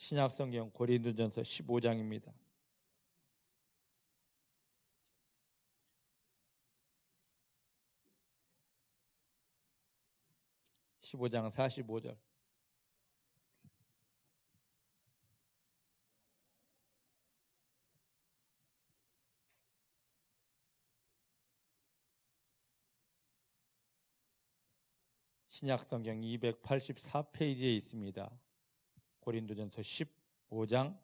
신약성경 고린도전서 15장입니다. (15장) 45절. 신약성경 284페이지에 있습니다. 고린도전서 15장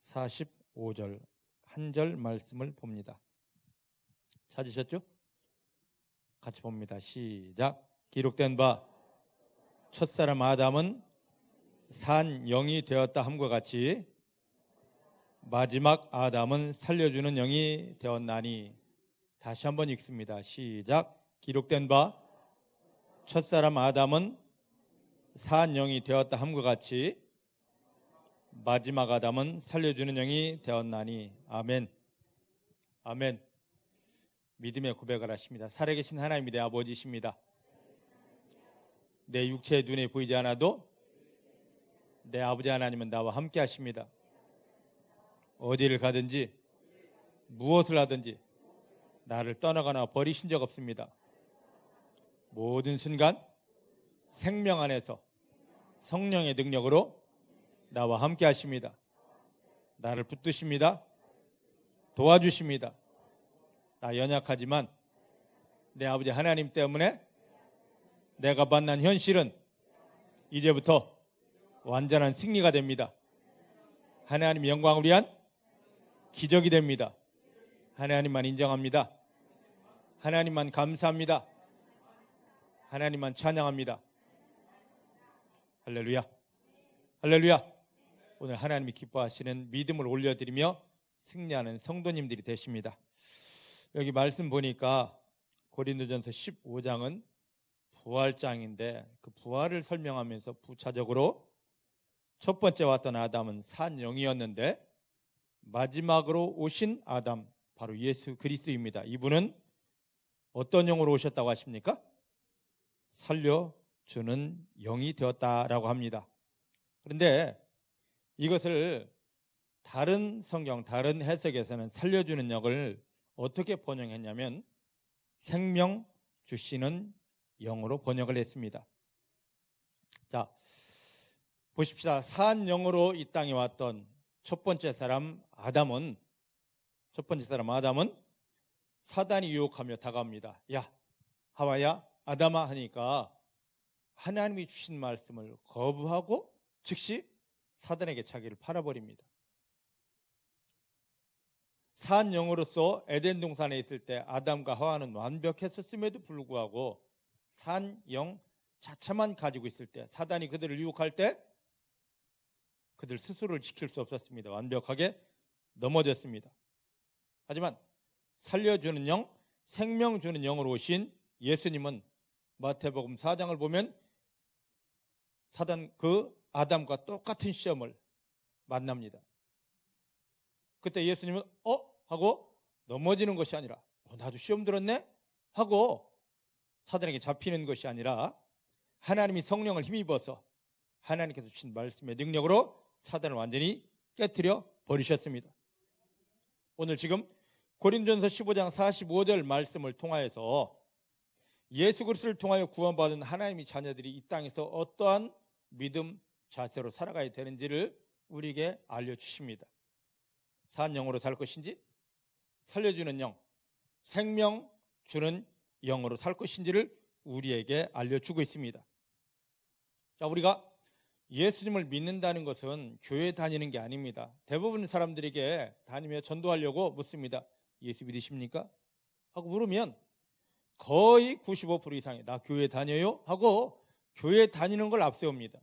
45절 한 절 말씀을 봅니다. 찾으셨죠? 같이 봅니다. 시작. 기록된 바 첫사람 아담은 산 영이 되었다 함과 같이 마지막 아담은 살려주는 영이 되었나니. 다시 한번 읽습니다. 시작. 기록된 바 첫사람 아담은 산 영이 되었다 함과 같이 마지막 아담은 살려주는 영이 되었나니. 아멘. 아멘. 믿음의 고백을 하십니다. 살아계신 하나님이 내 아버지십니다. 내 육체의 눈에 보이지 않아도 내 아버지 하나님은 나와 함께 하십니다. 어디를 가든지 무엇을 하든지 나를 떠나거나 버리신 적 없습니다. 모든 순간 생명 안에서 성령의 능력으로 나와 함께 하십니다. 나를 붙드십니다. 도와주십니다. 나 연약하지만 내 아버지 하나님 때문에 내가 만난 현실은 이제부터 완전한 승리가 됩니다. 하나님 영광을 위한 기적이 됩니다. 하나님만 인정합니다. 하나님만 감사합니다. 하나님만 찬양합니다. 할렐루야. 할렐루야. 오늘 하나님이 기뻐하시는 믿음을 올려드리며 승리하는 성도님들이 되십니다. 여기 말씀 보니까 고린도전서 15장은 부활장인데 그 부활을 설명하면서 부차적으로 첫 번째 왔던 아담은 산 영이었는데 마지막으로 오신 아담 바로 예수 그리스도입니다. 이분은 어떤 영으로 오셨다고 하십니까? 살려주는 영이 되었다라고 합니다. 그런데 이것을 다른 성경, 다른 해석에서는 살려주는 영을 어떻게 번역했냐면 생명 주시는 영으로 번역을 했습니다. 자, 보십시다. 산 영으로 이 땅에 왔던 첫 번째 사람 아담은 사단이 유혹하며 다가옵니다. 야, 하와야, 아담아 하니까 하나님이 주신 말씀을 거부하고 즉시 사단에게 자기를 팔아버립니다. 산 영으로서 에덴 동산에 있을 때 아담과 하와는 완벽했었음에도 불구하고 산 영 자체만 가지고 있을 때 사단이 그들을 유혹할 때 그들 스스로를 지킬 수 없었습니다. 완벽하게 넘어졌습니다. 하지만 살려주는 영, 생명 주는 영으로 오신 예수님은 마태복음 4장을 보면 사단 그 아담과 똑같은 시험을 만납니다. 그때 예수님은 하고 넘어지는 것이 아니라 나도 시험 들었네? 하고 사단에게 잡히는 것이 아니라 하나님이 성령을 힘입어서 하나님께서 주신 말씀의 능력으로 사단을 완전히 깨뜨려 버리셨습니다. 오늘 지금 고린도전서 15장 45절 말씀을 통하여서 예수 그리스도를 통하여 구원받은 하나님의 자녀들이 이 땅에서 어떠한 믿음 자세로 살아가야 되는지를 우리에게 알려주십니다. 산 영으로 살 것인지 살려주는 영, 생명 주는 영으로 살 것인지를 우리에게 알려주고 있습니다. 자, 우리가 예수님을 믿는다는 것은 교회 다니는 게 아닙니다. 대부분 사람들에게 다니며 전도하려고 묻습니다. 예수 믿으십니까? 하고 물으면 거의 95% 이상이 나 교회 다녀요? 하고 교회 다니는 걸 앞세웁니다.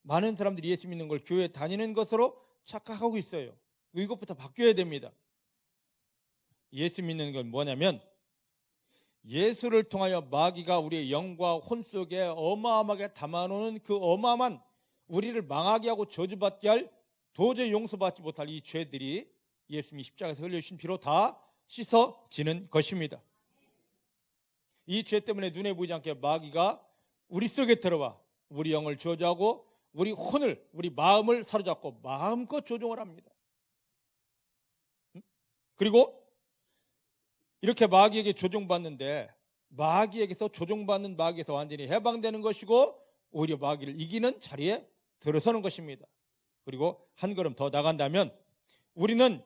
많은 사람들이 예수 믿는 걸 교회 다니는 것으로 착각하고 있어요. 이것부터 바뀌어야 됩니다. 예수 믿는 건 뭐냐면 예수를 통하여 마귀가 우리의 영과 혼 속에 어마어마하게 담아놓은 그 어마어마한 우리를 망하게 하고 저주받게 할 도저히 용서받지 못할 이 죄들이 예수님이 십자가에서 흘려주신 피로 다 씻어지는 것입니다. 이 죄 때문에 눈에 보이지 않게 마귀가 우리 속에 들어와 우리 영을 저주하고 우리 혼을, 우리 마음을 사로잡고 마음껏 조종을 합니다. 그리고 이렇게 마귀에게 조종받는데 마귀에게서 조종받는 마귀에서 완전히 해방되는 것이고 오히려 마귀를 이기는 자리에 들어서는 것입니다. 그리고 한 걸음 더 나간다면 우리는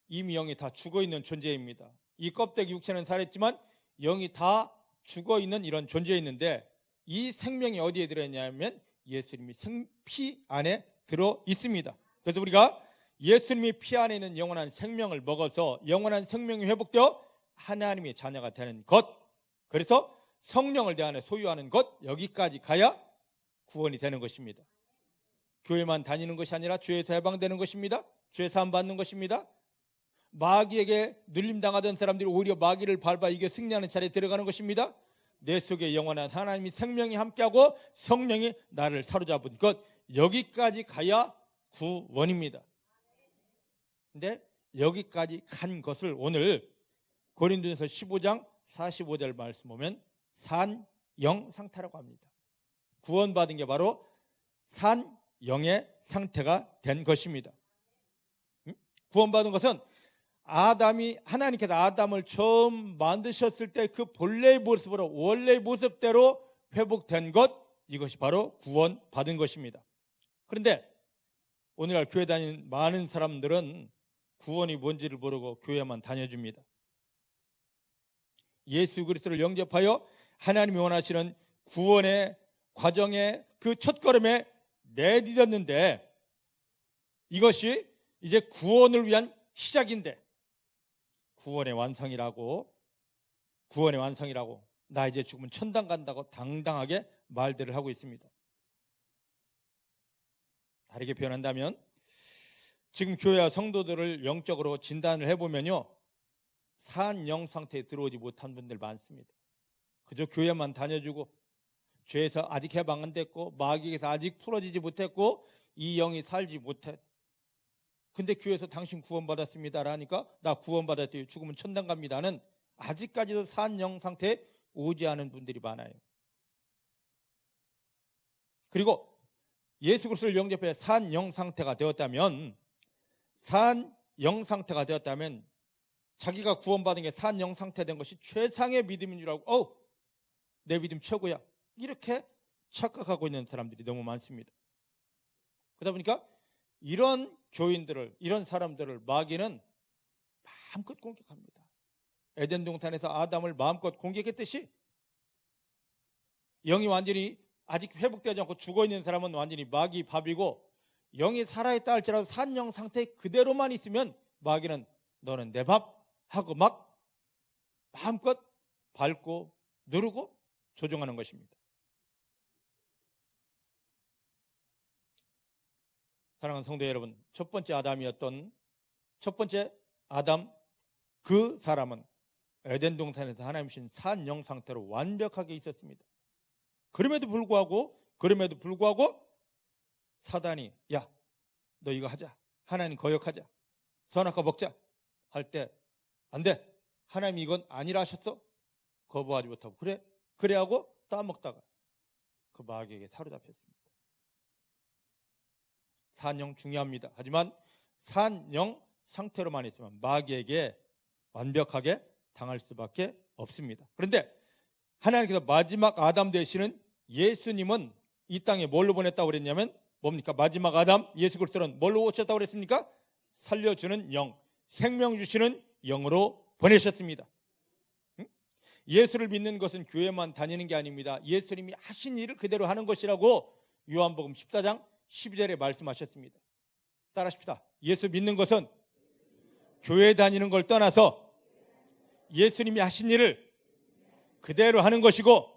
이미 영이 다 죽어있는 존재입니다. 이 껍데기 육체는 살았지만 영이 다 죽어있는 이런 존재에 있는데 이 생명이 어디에 들어있냐면 예수님이 피 안에 들어 있습니다. 그래서 우리가 예수님이 피 안에 있는 영원한 생명을 먹어서 영원한 생명이 회복되어 하나님의 자녀가 되는 것, 그래서 성령을 내 안에 소유하는 것, 여기까지 가야 구원이 되는 것입니다. 교회만 다니는 것이 아니라 죄에서 해방되는 것입니다. 죄 사함 받는 것입니다. 마귀에게 눌림당하던 사람들이 오히려 마귀를 밟아 이겨 승리하는 차례에 들어가는 것입니다. 내 속에 영원한 하나님의 생명이 함께하고 성령이 나를 사로잡은 것, 여기까지 가야 구원입니다. 근데 여기까지 간 것을 오늘 고린도전서 15장 45절 말씀 보면 산영 상태라고 합니다. 구원받은 게 바로 산영의 상태가 된 것입니다. 구원받은 것은 하나님께서 아담을 처음 만드셨을 때 그 본래의 모습으로 원래의 모습대로 회복된 것, 이것이 바로 구원받은 것입니다. 그런데 오늘날 교회 다니는 많은 사람들은 구원이 뭔지를 모르고 교회만 다녀줍니다. 예수 그리스도를 영접하여 하나님이 원하시는 구원의 과정의 그 첫걸음에 내딛었는데 이것이 이제 구원을 위한 시작인데 구원의 완성이라고 나 이제 죽으면 천당 간다고 당당하게 말들을 하고 있습니다. 다르게 표현한다면 지금 교회와 성도들을 영적으로 진단을 해보면요, 산영 상태에 들어오지 못한 분들 많습니다. 그저 교회만 다녀주고 죄에서 아직 해방 안 됐고 마귀에게서 아직 풀어지지 못했고 이 영이 살지 못해. 근데 교회에서 당신 구원받았습니다 라니까 나 구원받았대요, 죽으면 천당 갑니다는 아직까지도 산영 상태에 오지 않은 분들이 많아요. 그리고 예수 그리스도를 영접해 산영 상태가 되었다면 자기가 구원받은 게 산영 상태 된 것이 최상의 믿음인 줄 알고 내 믿음 최고야, 이렇게 착각하고 있는 사람들이 너무 많습니다. 그러다 보니까 이런 교인들을, 이런 사람들을 마귀는 마음껏 공격합니다. 에덴 동산에서 아담을 마음껏 공격했듯이 영이 완전히 아직 회복되지 않고 죽어있는 사람은 완전히 마귀 밥이고, 영이 살아있다 할지라도 산영 상태 그대로만 있으면 마귀는 너는 내 밥 하고 막 마음껏 밟고 누르고 조종하는 것입니다. 사랑하는 성도 여러분, 첫 번째 아담 그 사람은 에덴 동산에서 하나님 주신 산영 상태로 완벽하게 있었습니다. 그럼에도 불구하고 사단이 야, 너 이거 하자, 하나님 거역하자, 선악과 먹자 할 때 안 돼, 하나님이 이건 아니라 하셨어, 거부하지 못하고 그래 하고 따먹다가 그 마귀에게 사로잡혔습니다. 산영 중요합니다. 하지만 산영 상태로만 있으면 마귀에게 완벽하게 당할 수밖에 없습니다. 그런데 하나님께서 마지막 아담 되시는 예수님은 이 땅에 뭘로 보냈다고 그랬냐면 뭡니까? 마지막 아담 예수 그리스도는 뭘로 오셨다고 그랬습니까? 살려주는 영, 생명 주시는 영으로 보내셨습니다. 예수를 믿는 것은 교회만 다니는 게 아닙니다. 예수님이 하신 일을 그대로 하는 것이라고 요한복음 14장 12절에 말씀하셨습니다. 따라하십시다. 예수 믿는 것은 교회 다니는 걸 떠나서 예수님이 하신 일을 그대로 하는 것이고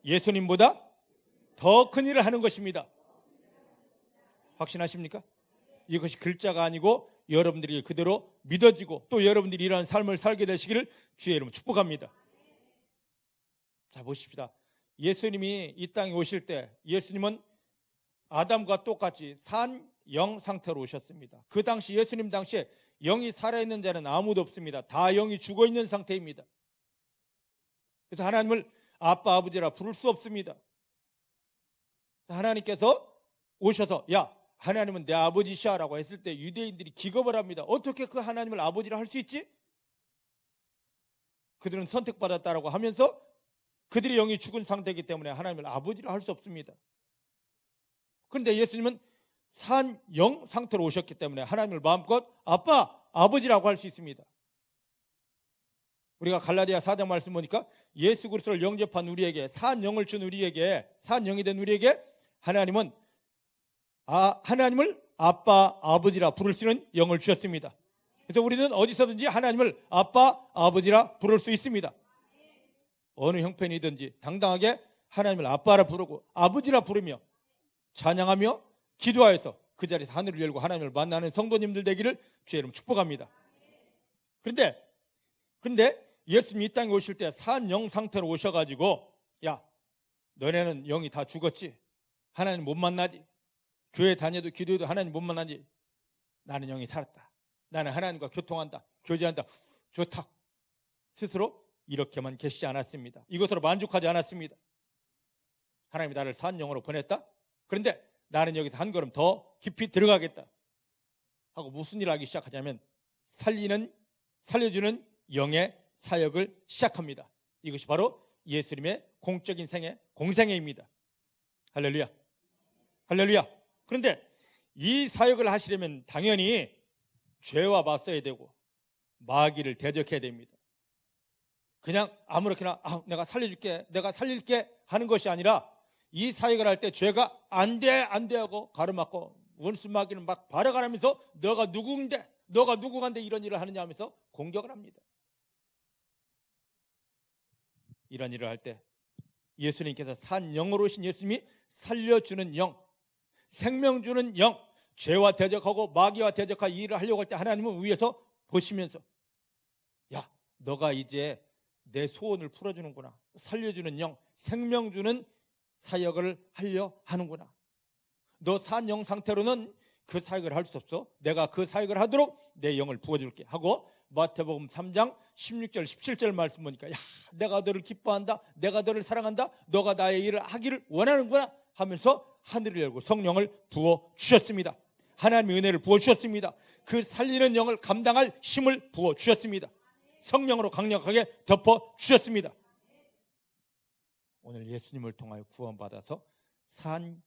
예수님보다 더 큰 일을 하는 것입니다. 확신하십니까? 이것이 글자가 아니고 여러분들이 그대로 믿어지고 또 여러분들이 이러한 삶을 살게 되시기를 주의 이름으로 축복합니다. 자, 보십시다. 예수님이 이 땅에 오실 때 예수님은 아담과 똑같이 산영 상태로 오셨습니다. 그 당시 예수님 당시에 영이 살아있는 자는 아무도 없습니다. 다 영이 죽어있는 상태입니다. 그래서 하나님을 아빠 아버지라 부를 수 없습니다. 하나님께서 오셔서 야, 하나님은 내 아버지시야 라고 했을 때 유대인들이 기겁을 합니다. 어떻게 그 하나님을 아버지라 할 수 있지? 그들은 선택받았다라고 하면서 그들의 영이 죽은 상태이기 때문에 하나님을 아버지라 할 수 없습니다. 그런데 예수님은 산 영 상태로 오셨기 때문에 하나님을 마음껏 아빠, 아버지라고 할 수 있습니다. 우리가 갈라디아 4장 말씀 보니까 예수 그리스도를 영접한 우리에게, 산 영을 준 우리에게, 산 영이 된 우리에게 하나님은 하나님을 아빠, 아버지라 부를 수 있는 영을 주셨습니다. 그래서 우리는 어디서든지 하나님을 아빠, 아버지라 부를 수 있습니다. 어느 형편이든지 당당하게 하나님을 아빠라 부르고 아버지라 부르며 찬양하며 기도하여서 그 자리에서 하늘을 열고 하나님을 만나는 성도님들 되기를 주의 이름 축복합니다. 그런데 예수님이 이 땅에 오실 때 산 영 상태로 오셔가지고 야, 너네는 영이 다 죽었지? 하나님 못 만나지? 교회 다녀도 기도해도 하나님 못 만나지? 나는 영이 살았다. 나는 하나님과 교통한다. 교제한다. 좋다. 스스로 이렇게만 계시지 않았습니다. 이것으로 만족하지 않았습니다. 하나님이 나를 산 영으로 보냈다? 그런데 나는 여기서 한 걸음 더 깊이 들어가겠다 하고 무슨 일을 하기 시작하냐면 살려주는 영의 사역을 시작합니다. 이것이 바로 예수님의 공적인 생애, 공생애입니다. 할렐루야. 할렐루야. 그런데 이 사역을 하시려면 당연히 죄와 맞서야 되고 마귀를 대적해야 됩니다. 그냥 아무렇게나 내가 살려줄게, 내가 살릴게 하는 것이 아니라 이 사역을 할 때 죄가 안 돼 하고 가로막고 원수 마귀는 막 발악하면서 너가 누구간데 이런 일을 하느냐 하면서 공격을 합니다. 이런 일을 할 때 예수님께서 산 영으로 오신 예수님이 살려주는 영, 생명 주는 영, 죄와 대적하고 마귀와 대적하고 이 일을 하려고 할 때 하나님은 위에서 보시면서 야, 너가 이제 내 소원을 풀어주는구나. 살려주는 영, 생명 주는 사역을 하려 하는구나. 너 산 영 상태로는 그 사역을 할 수 없어. 내가 그 사역을 하도록 내 영을 부어줄게 하고 마태복음 3장 16절 17절 말씀 보니까 야, 내가 너를 기뻐한다. 내가 너를 사랑한다. 너가 나의 일을 하기를 원하는구나 하면서 하늘을 열고 성령을 부어주셨습니다. 하나님의 은혜를 부어주셨습니다. 그 살리는 영을 감당할 힘을 부어주셨습니다. 성령으로 강력하게 덮어주셨습니다. 오늘 예수님을 통하여 구원받아서 산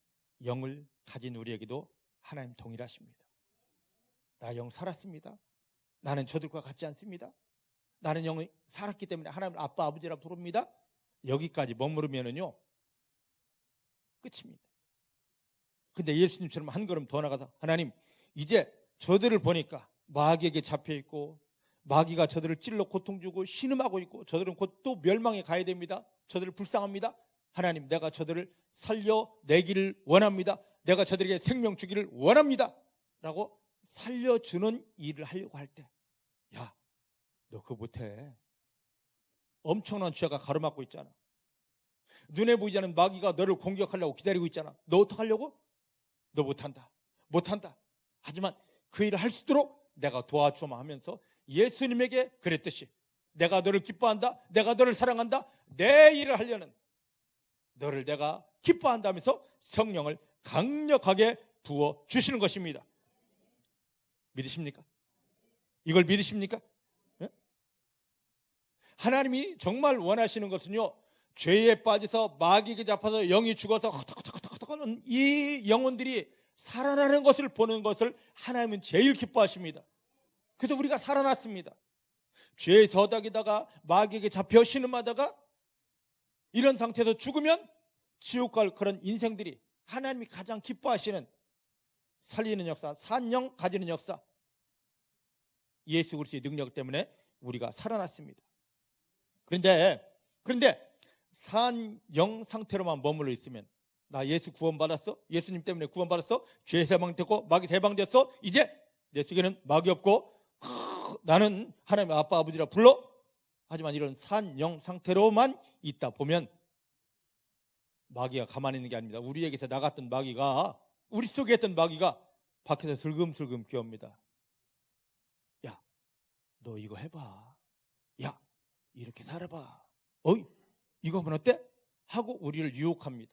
영을 가진 우리에게도 하나님 동일하십니다. 나 영 살았습니다. 나는 저들과 같지 않습니다. 나는 영이 살았기 때문에 하나님을 아빠 아버지라 부릅니다. 여기까지 머무르면은요 끝입니다. 근데 예수님처럼 한 걸음 더 나가서 하나님 이제 저들을 보니까 마귀에게 잡혀있고 마귀가 저들을 찔러 고통주고 신음하고 있고 저들은 곧 또 멸망에 가야 됩니다. 저들을 불쌍합니다. 하나님 내가 저들을 살려내기를 원합니다. 내가 저들에게 생명 주기를 원합니다 라고 살려주는 일을 하려고 할 때 야, 너 그거 못해. 엄청난 죄가 가로막고 있잖아. 눈에 보이지 않는 마귀가 너를 공격하려고 기다리고 있잖아. 너 어떡하려고? 너 못한다. 하지만 그 일을 할 수 있도록 내가 도와주마 하면서 예수님에게 그랬듯이 내가 너를 기뻐한다. 내가 너를 사랑한다. 내 일을 하려는 너를 내가 기뻐한다면서 성령을 강력하게 부어주시는 것입니다. 믿으십니까? 이걸 믿으십니까? 네? 하나님이 정말 원하시는 것은요 죄에 빠져서 마귀에게 잡혀서 영이 죽어서 헛헛헛헛하는 이 영혼들이 살아나는 것을 보는 것을 하나님은 제일 기뻐하십니다. 그래서 우리가 살아났습니다. 죄에 서다기다가 마귀에게 잡혀 신음하다가 이런 상태에서 죽으면 지옥 갈 그런 인생들이 하나님이 가장 기뻐하시는 살리는 역사, 산영 가지는 역사, 예수 그리스도의 능력 때문에 우리가 살아났습니다. 그런데 산영 상태로만 머물러 있으면 나 예수 구원받았어? 예수님 때문에 구원받았어? 죄 해방됐고 마귀 해방됐어? 이제 내 속에는 마귀 없고 나는 하나님의 아빠 아버지라 불러? 하지만 이런 산영 상태로만 있다 보면 마귀가 가만히 있는 게 아닙니다. 우리에게서 나갔던 마귀가, 우리 속에 있던 마귀가 밖에서 슬금슬금 귀옵니다. 야, 너 이거 해봐. 야, 이렇게 살아봐. 어이, 이거 하면 어때? 하고 우리를 유혹합니다.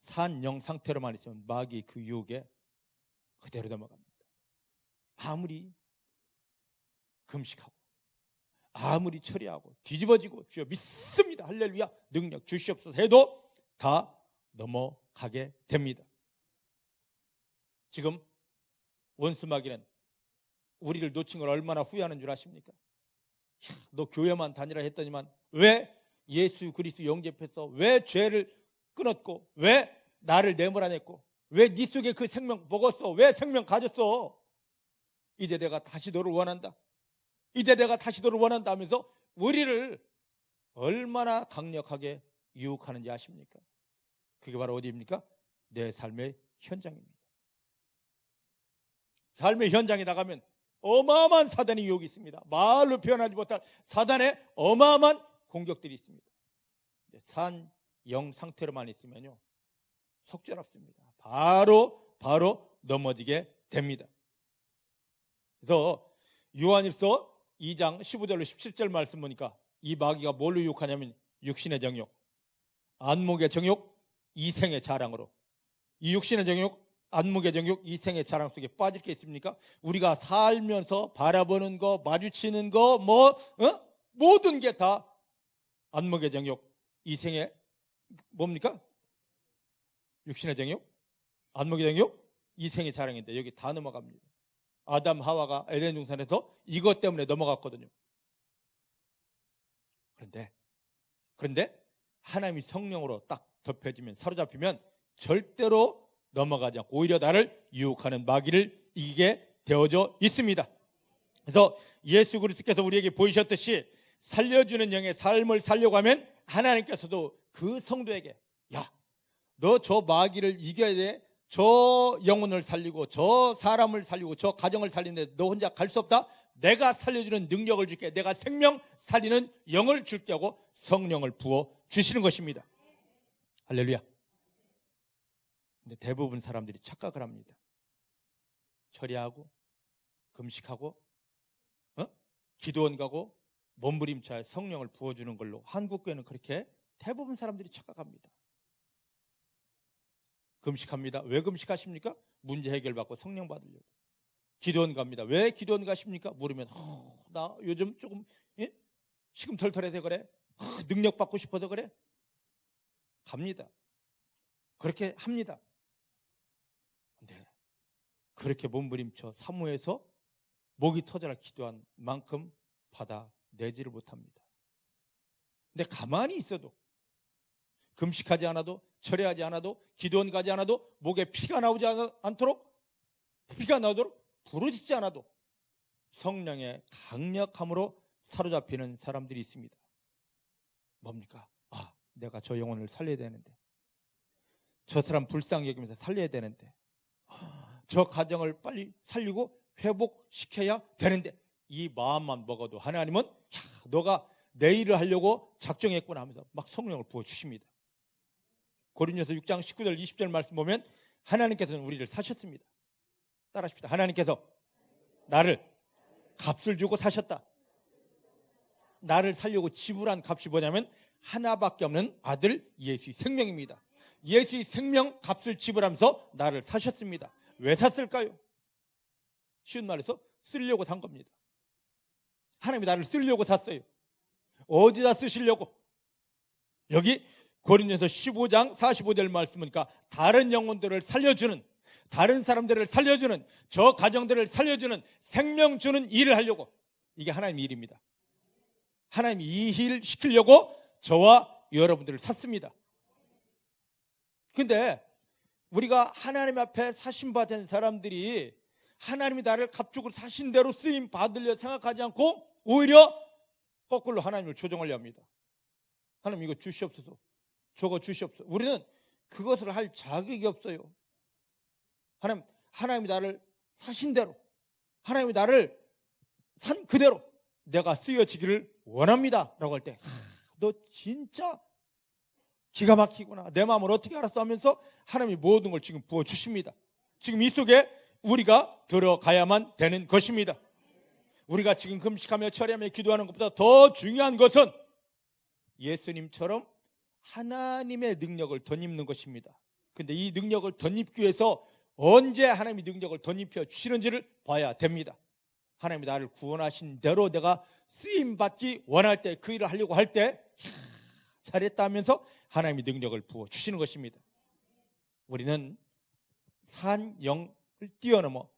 산영 상태로만 있으면 마귀 그 유혹에 그대로 넘어갑니다. 아무리 금식하고 아무리 처리하고 뒤집어지고 주여 믿습니다 할렐루야 능력 주시옵소서 해도 다 넘어가게 됩니다. 지금 원수 마귀는 우리를 놓친 걸 얼마나 후회하는 줄 아십니까? 너 교회만 다니라 했더니만 왜 예수 그리스도 영접해서 왜 죄를 끊었고 왜 나를 내몰아냈고 왜 네 속에 그 생명 먹었어? 왜 생명 가졌어? 이제 내가 다시 너를 원한다. 이제 내가 다시 너를 원한다 하면서 우리를 얼마나 강력하게 유혹하는지 아십니까? 그게 바로 어디입니까? 내 삶의 현장입니다. 삶의 현장에 나가면 어마어마한 사단의 유혹이 있습니다. 말로 표현하지 못할 사단의 어마어마한 공격들이 있습니다. 산영 상태로만 있으면요 속절없습니다. 바로 넘어지게 됩니다. 그래서 요한일서 2장 15절로 17절 말씀 보니까 이 마귀가 뭘로 유혹하냐면 육신의 정욕, 안목의 정욕, 이생의 자랑으로. 이 육신의 정욕, 안목의 정욕, 이생의 자랑 속에 빠질 게 있습니까? 우리가 살면서 바라보는 거, 마주치는 거, 모든 게 다 안목의 정욕, 이생의 뭡니까? 육신의 정욕, 안목의 정욕, 이생의 자랑인데 여기 다 넘어갑니다. 아담 하와가 에덴 동산에서 이것 때문에 넘어갔거든요. 그런데 하나님이 성령으로 딱 덮여지면 사로잡히면 절대로 넘어가지 않고 오히려 나를 유혹하는 마귀를 이기게 되어져 있습니다. 그래서 예수 그리스도께서 우리에게 보이셨듯이 살려주는 영의 삶을 살려고 하면 하나님께서도 그 성도에게 야, 너 저 마귀를 이겨야 돼. 저 영혼을 살리고 저 사람을 살리고 저 가정을 살리는데 너 혼자 갈 수 없다. 내가 살려주는 능력을 줄게. 내가 생명 살리는 영을 줄게 하고 성령을 부어 주시는 것입니다. 할렐루야. 근데 대부분 사람들이 착각을 합니다. 처리하고 금식하고 기도원 가고 몸부림쳐야 성령을 부어주는 걸로 한국교회는 그렇게 대부분 사람들이 착각합니다. 금식합니다. 왜 금식하십니까? 문제 해결받고 성령 받으려고. 기도원 갑니다. 왜 기도원 가십니까? 물으면 나 요즘 조금 시금털털해서 그래. 능력 받고 싶어서 그래. 갑니다. 그렇게 합니다. 근데 그렇게 몸부림쳐 사모해서 목이 터져라 기도한 만큼 받아내지를 못합니다. 근데 가만히 있어도 금식하지 않아도 철회하지 않아도 기도원 가지 않아도 목에 피가 나오지 않도록 피가 나오도록 부르짖지 않아도 성령의 강력함으로 사로잡히는 사람들이 있습니다. 뭡니까? 내가 저 영혼을 살려야 되는데 저 사람 불쌍히 여기면서 살려야 되는데 저 가정을 빨리 살리고 회복시켜야 되는데 이 마음만 먹어도 하나님은 너가 내 일을 하려고 작정했구나 하면서 막 성령을 부어주십니다. 고린도서 6장 19절 20절 말씀 보면 하나님께서는 우리를 사셨습니다. 따라하십시다. 하나님께서 나를 값을 주고 사셨다. 나를 살려고 지불한 값이 뭐냐면 하나밖에 없는 아들 예수의 생명입니다. 예수의 생명 값을 지불하면서 나를 사셨습니다. 왜 샀을까요? 쉬운 말해서 쓰려고 산 겁니다. 하나님이 나를 쓰려고 샀어요. 어디다 쓰시려고? 여기 고린도서 15장 45절 말씀 보니까 다른 영혼들을 살려주는, 다른 사람들을 살려주는, 저 가정들을 살려주는, 생명 주는 일을 하려고. 이게 하나님의 일입니다. 하나님이 이 일을 시키려고 저와 여러분들을 샀습니다. 근데 우리가 하나님 앞에 사심받은 사람들이 하나님이 나를 값주고 사신 대로 쓰임 받으려 생각하지 않고 오히려 거꾸로 하나님을 조정하려 합니다. 하나님 이거 주시옵소서. 저거 주시옵소서. 우리는 그것을 할 자격이 없어요. 하나님이 나를 사신 대로, 하나님이 나를 산 그대로 내가 쓰여지기를 원합니다 라고 할 때 너 진짜 기가 막히구나. 내 마음을 어떻게 알았어 하면서 하나님이 모든 걸 지금 부어주십니다. 지금 이 속에 우리가 들어가야만 되는 것입니다. 우리가 지금 금식하며 철회하며 기도하는 것보다 더 중요한 것은 예수님처럼 하나님의 능력을 덧입는 것입니다. 근데 이 능력을 덧입기 위해서 언제 하나님이 능력을 덧입혀 주시는지를 봐야 됩니다. 하나님이 나를 구원하신 대로 내가 쓰임받기 원할 때, 그 일을 하려고 할 때 잘했다 하면서 하나님이 능력을 부어주시는 것입니다. 우리는 산 영을 뛰어넘어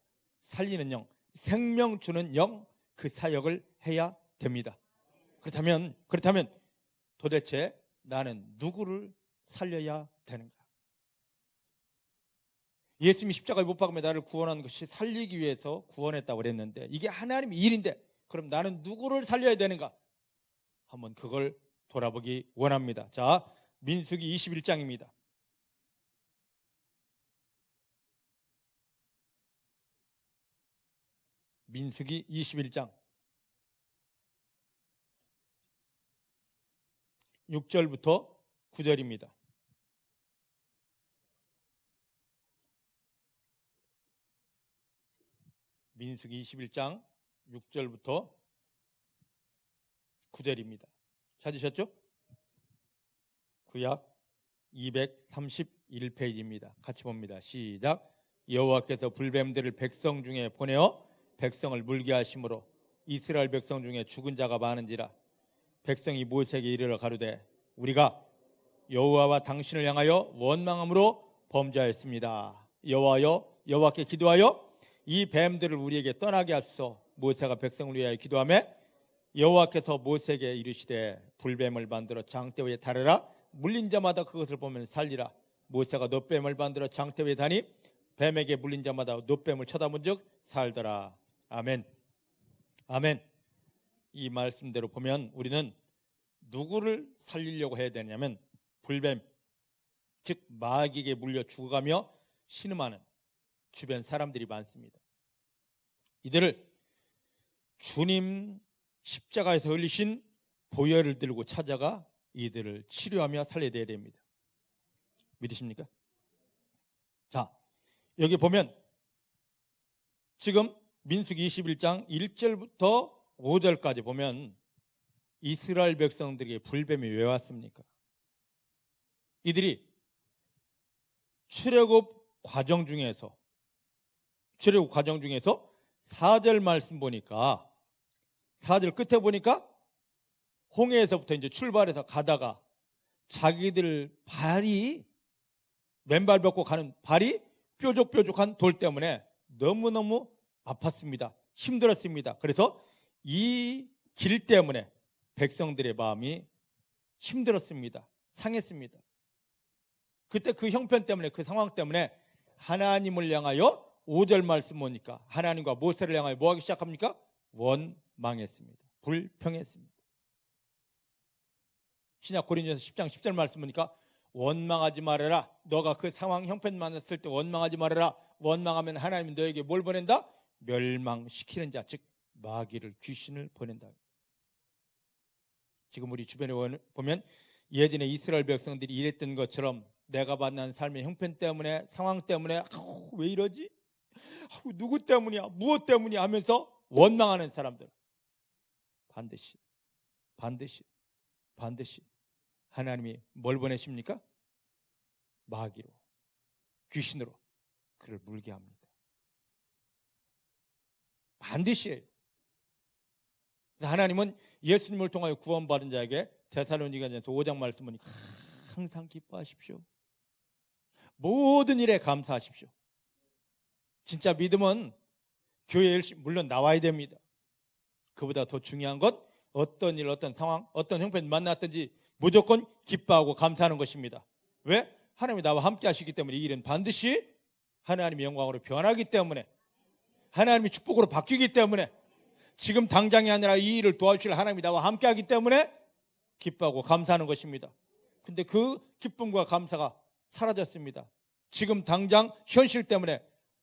살리는 영, 생명 주는 영, 그 사역을 해야 됩니다. 그렇다면 도대체 나는 누구를 살려야 되는가? 예수님이 십자가에 못 박으며 나를 구원한 것이 살리기 위해서 구원했다고 그랬는데 이게 하나님의 일인데 그럼 나는 누구를 살려야 되는가? 한번 그걸 돌아보기 원합니다. 자, 민수기 21장입니다. 민수기 21장 6절부터 9절입니다. 민수기 21장 6절부터 9절입니다. 찾으셨죠? 구약 231페이지입니다. 같이 봅니다. 시작. 여호와께서 불뱀들을 백성 중에 보내어 백성을 물게 하심으로 이스라엘 백성 중에 죽은 자가 많은지라. 백성이 모세에게 이르러 가로되 우리가 여호와와 당신을 향하여 원망함으로 범죄하였습니다. 여호와여, 여호와께 기도하여 이 뱀들을 우리에게 떠나게 하소서. 모세가 백성을 위하여 기도하며 여호와께서 모세에게 이르시되 불뱀을 만들어 장대 위에 달으라. 물린 자마다 그것을 보면 살리라. 모세가 놋뱀을 만들어 장대 위에 다니 뱀에게 물린 자마다 놋뱀을 쳐다본 즉 살더라. 아멘. 아멘. 이 말씀대로 보면 우리는 누구를 살리려고 해야 되냐면 불뱀, 즉 마귀에게 물려 죽어가며 신음하는 주변 사람들이 많습니다. 이들을 주님 십자가에서 흘리신 보혈을 들고 찾아가 이들을 치료하며 살려야 됩니다. 믿으십니까? 자, 여기 보면 지금 민수기 21장 1절부터 5절까지 보면 이스라엘 백성들에게 불뱀이 왜 왔습니까? 이들이 출애굽 과정 중에서 4절 말씀 보니까 4절 끝에 보니까 홍해에서부터 이제 출발해서 가다가 자기들 발이 맨발 벗고 가는 발이 뾰족뾰족한 돌 때문에 너무너무 아팠습니다. 힘들었습니다. 그래서 이 길 때문에 백성들의 마음이 힘들었습니다. 상했습니다. 그때 그 형편 때문에, 그 상황 때문에 하나님을 향하여 5절 말씀 보니까 하나님과 모세를 향하여 뭐하기 시작합니까? 원망했습니다. 불평했습니다. 신약 고린도전서 10장 10절 말씀 보니까 원망하지 말아라. 너가 그 상황 형편 만났을 때 원망하지 말아라. 원망하면 하나님은 너에게 뭘 보낸다? 멸망시키는 자, 즉 마귀를, 귀신을 보낸다. 지금 우리 주변에 보면 예전에 이스라엘 백성들이 이랬던 것처럼 내가 만난 삶의 형편 때문에, 상황 때문에 왜 이러지? 누구 때문이야? 무엇 때문이야? 하면서 원망하는 사람들 반드시 하나님이 뭘 보내십니까? 마귀로, 귀신으로 그를 물게 합니다. 반드시예요. 하나님은 예수님을 통하여 구원받은 자에게 데살로니가전서 5장 말씀 보니까 항상 기뻐하십시오. 모든 일에 감사하십시오. 진짜 믿음은 교회에 열심히 물론 나와야 됩니다. 그보다 더 중요한 것, 어떤 일, 어떤 상황, 어떤 형편 만났든지 무조건 기뻐하고 감사하는 것입니다. 왜? 하나님이 나와 함께 하시기 때문에 이 일은 반드시 하나님의 영광으로 변하기 때문에, 하나님의 축복으로 바뀌기 때문에, 지금 당장이 아니라 이 일을 도와주실 하나님이 나와 함께 하기 때문에 기뻐하고 감사하는 것입니다. 근데 그 기쁨과 감사가 사라졌습니다. 지금 당장 현실 때문에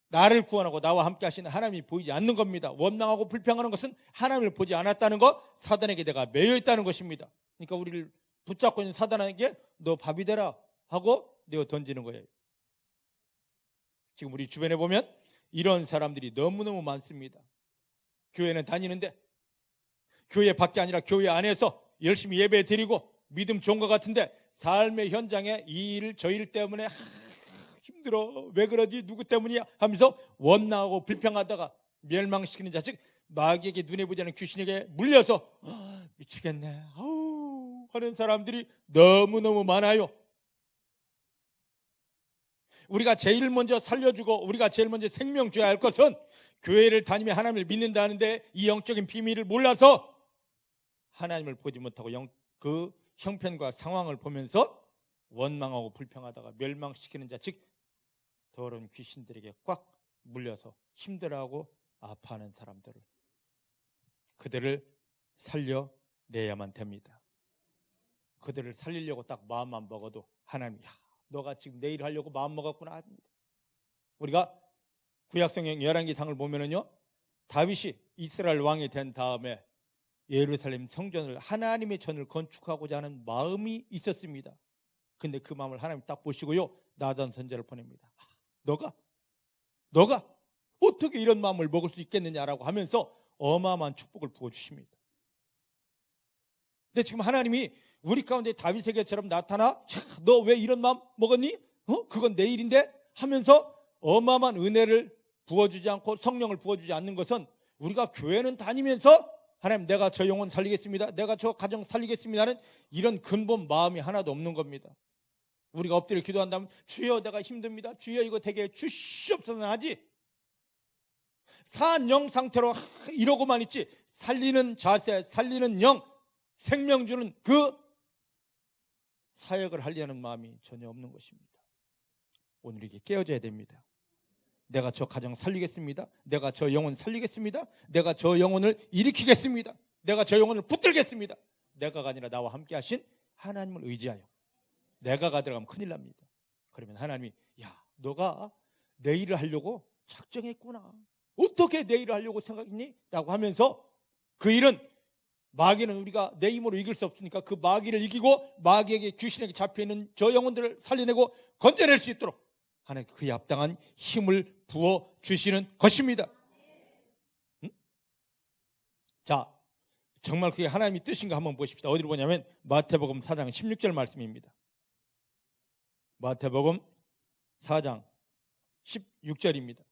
나를 구원하고 나와 함께 하시는 하나님이 보이지 않는 겁니다. 원망하고 불평하는 것은 하나님을 보지 않았다는 것, 사단에게 내가 매여 있다는 것입니다. 그러니까 우리를 붙잡고 있는 사단에게 너 밥이 되라 하고 내어 던지는 거예요. 지금 우리 주변에 보면 이런 사람들이 너무너무 많습니다. 교회는 다니는데 교회 밖이 아니라 교회 안에서 열심히 예배 드리고 믿음 좋은 것 같은데 삶의 현장에 이 일 저 일 때문에 힘들어. 왜 그러지? 누구 때문이야? 하면서 원망하고 불평하다가 멸망시키는 자식, 마귀에게 눈에 보지 않는 귀신에게 물려서 미치겠네 아우 하는 사람들이 너무너무 많아요. 우리가 제일 먼저 살려주고 우리가 제일 먼저 생명 줘야 할 것은 교회를 다니며 하나님을 믿는다는데 이 영적인 비밀을 몰라서 하나님을 보지 못하고 그 형편과 상황을 보면서 원망하고 불평하다가 멸망시키는 자, 즉 더러운 귀신들에게 꽉 물려서 힘들어하고 아파하는 사람들을, 그들을 살려내야만 됩니다. 그들을 살리려고 딱 마음만 먹어도 하나님이 너가 지금 내 일을 하려고 마음 먹었구나 합니다. 우리가 구약성경 열왕기상을 보면은요, 다윗이 이스라엘 왕이 된 다음에 예루살렘 성전을, 하나님의 전을 건축하고자 하는 마음이 있었습니다. 근데 그 마음을 하나님 딱 보시고요, 나단 선지자를 보냅니다. 너가 어떻게 이런 마음을 먹을 수 있겠느냐라고 하면서 어마어마한 축복을 부어주십니다. 근데 지금 하나님이 우리 가운데 다윗에게처럼 나타나 너 왜 이런 마음 먹었니? 그건 내 일인데 하면서 어마어마한 은혜를 부어주지 않고 성령을 부어주지 않는 것은, 우리가 교회는 다니면서 하나님 내가 저 영혼 살리겠습니다, 내가 저 가정 살리겠습니다는 이런 근본 마음이 하나도 없는 겁니다. 우리가 엎드려 기도한다면 주여 내가 힘듭니다, 주여 이거 되게 주시옵소서 하지, 사한 영 상태로 이러고만 있지 살리는 자세, 살리는 영, 생명 주는 그 사역을 하려는 마음이 전혀 없는 것입니다. 오늘 이게 깨어져야 됩니다. 내가 저 가정 살리겠습니다, 내가 저 영혼 살리겠습니다, 내가 저 영혼을 일으키겠습니다, 내가 저 영혼을 붙들겠습니다. 내가가 아니라 나와 함께 하신 하나님을 의지하여. 내가가 들어가면 큰일 납니다. 그러면 하나님이 너가 내 일을 하려고 작정했구나, 어떻게 내 일을 하려고 생각했니? 라고 하면서, 그 일은 마귀는 우리가 내 힘으로 이길 수 없으니까 그 마귀를 이기고 마귀에게, 귀신에게 잡혀있는 저 영혼들을 살려내고 건져낼 수 있도록 하나님 그에 합당한 힘을 부어주시는 것입니다. 응? 자, 정말 그게 하나님의 뜻인가 한번 보십시다. 어디로 보냐면 마태복음 4장 16절 말씀입니다. 마태복음 4장 16절입니다.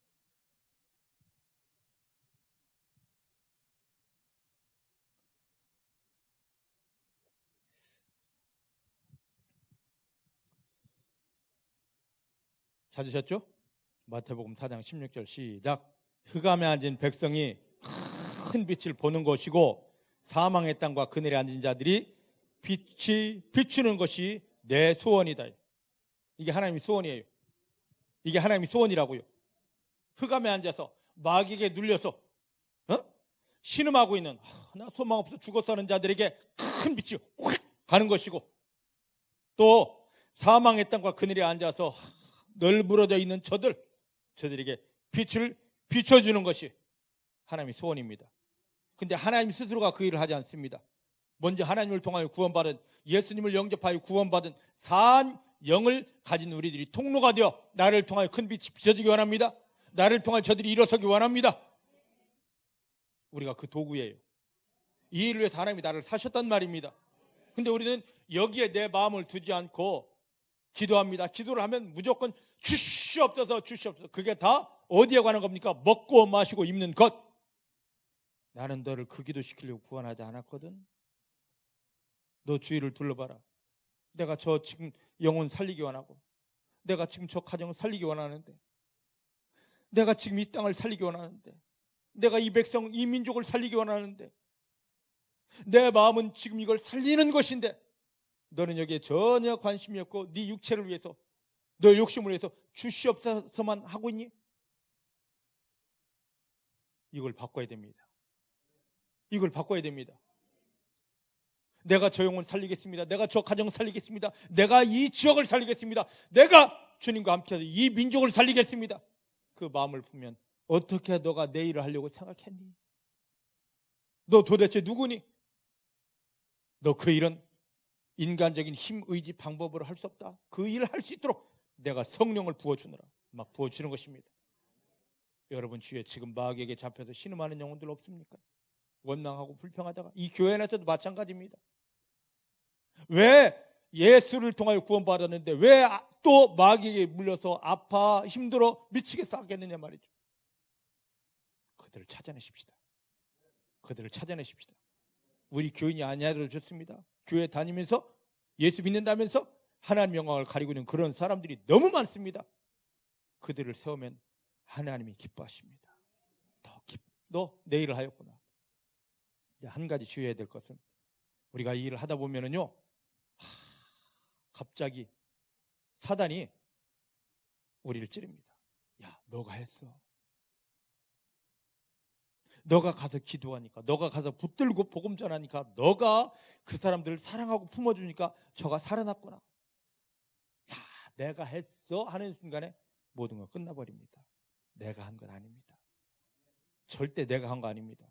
찾으셨죠? 마태복음 4장 16절 시작. 흑암에 앉은 백성이 큰 빛을 보는 것이고 사망의 땅과 그늘에 앉은 자들이 빛이 비추는 것이 내 소원이다. 이게 하나님의 소원이에요. 이게 하나님의 소원이라고요. 흑암에 앉아서 마귀에게 눌려서 신음하고 있는 나 소망 없어 죽었어 하는 자들에게 큰 빛이 확 가는 것이고, 또 사망의 땅과 그늘에 앉아서 널브러져 있는 저들에게 빛을 비춰주는 것이 하나님의 소원입니다. 근데 하나님 스스로가 그 일을 하지 않습니다. 먼저 하나님을 통하여 구원받은, 예수님을 영접하여 구원받은 산 영을 가진 우리들이 통로가 되어 나를 통하여 큰 빛이 비춰지기 원합니다. 나를 통하여 저들이 일어서기 원합니다. 우리가 그 도구예요. 이 일을 위해서 하나님이 나를 사셨단 말입니다. 근데 우리는 여기에 내 마음을 두지 않고 기도합니다. 기도를 하면 무조건 주시옵소서 주시옵소서. 그게 다 어디에 관한 겁니까? 먹고 마시고 입는 것. 나는 너를 그 기도시키려고 구원하지 않았거든. 너 주위를 둘러봐라. 내가 저 지금 영혼 살리기 원하고, 내가 지금 저 가정을 살리기 원하는데, 내가 지금 이 땅을 살리기 원하는데, 내가 이 백성, 이 민족을 살리기 원하는데, 내 마음은 지금 이걸 살리는 것인데 너는 여기에 전혀 관심이 없고 네 육체를 위해서, 너 욕심을 위해서 주시옵소서만 하고 있니? 이걸 바꿔야 됩니다. 이걸 바꿔야 됩니다. 내가 저 영혼 살리겠습니다, 내가 저 가정 살리겠습니다, 내가 이 지역을 살리겠습니다, 내가 주님과 함께해서 이 민족을 살리겠습니다. 그 마음을 품으면 어떻게 너가 내 일을 하려고 생각했니? 너 도대체 누구니? 너 그 일은 인간적인 힘, 의지, 방법으로 할 수 없다. 그 일을 할 수 있도록 내가 성령을 부어주느라 막 부어주는 것입니다. 여러분 주위에 지금 마귀에게 잡혀서 신음하는 영혼들 없습니까? 원망하고 불평하다가, 이 교회 안에서도 마찬가지입니다. 왜 예수를 통하여 구원받았는데 왜 또 마귀에게 물려서 아파 힘들어 미치게 싸겠느냐 말이죠. 그들을 찾아내십시다. 그들을 찾아내십시다. 우리 교인이 아니어도 좋습니다. 교회 다니면서 예수 믿는다면서 하나님 영광을 가리고 있는 그런 사람들이 너무 많습니다. 그들을 세우면 하나님이 기뻐하십니다. 너 내 일을 하였구나. 한 가지 주의해야 될 것은 우리가 이 일을 하다 보면은요, 갑자기 사단이 우리를 찌릅니다. 야, 너가 했어. 너가 가서 기도하니까, 너가 가서 붙들고 복음 전하니까, 너가 그 사람들을 사랑하고 품어주니까 저가 살아났구나. 야, 내가 했어 하는 순간에 모든 건 끝나버립니다. 내가 한 건 아닙니다. 절대 내가 한 거 아닙니다.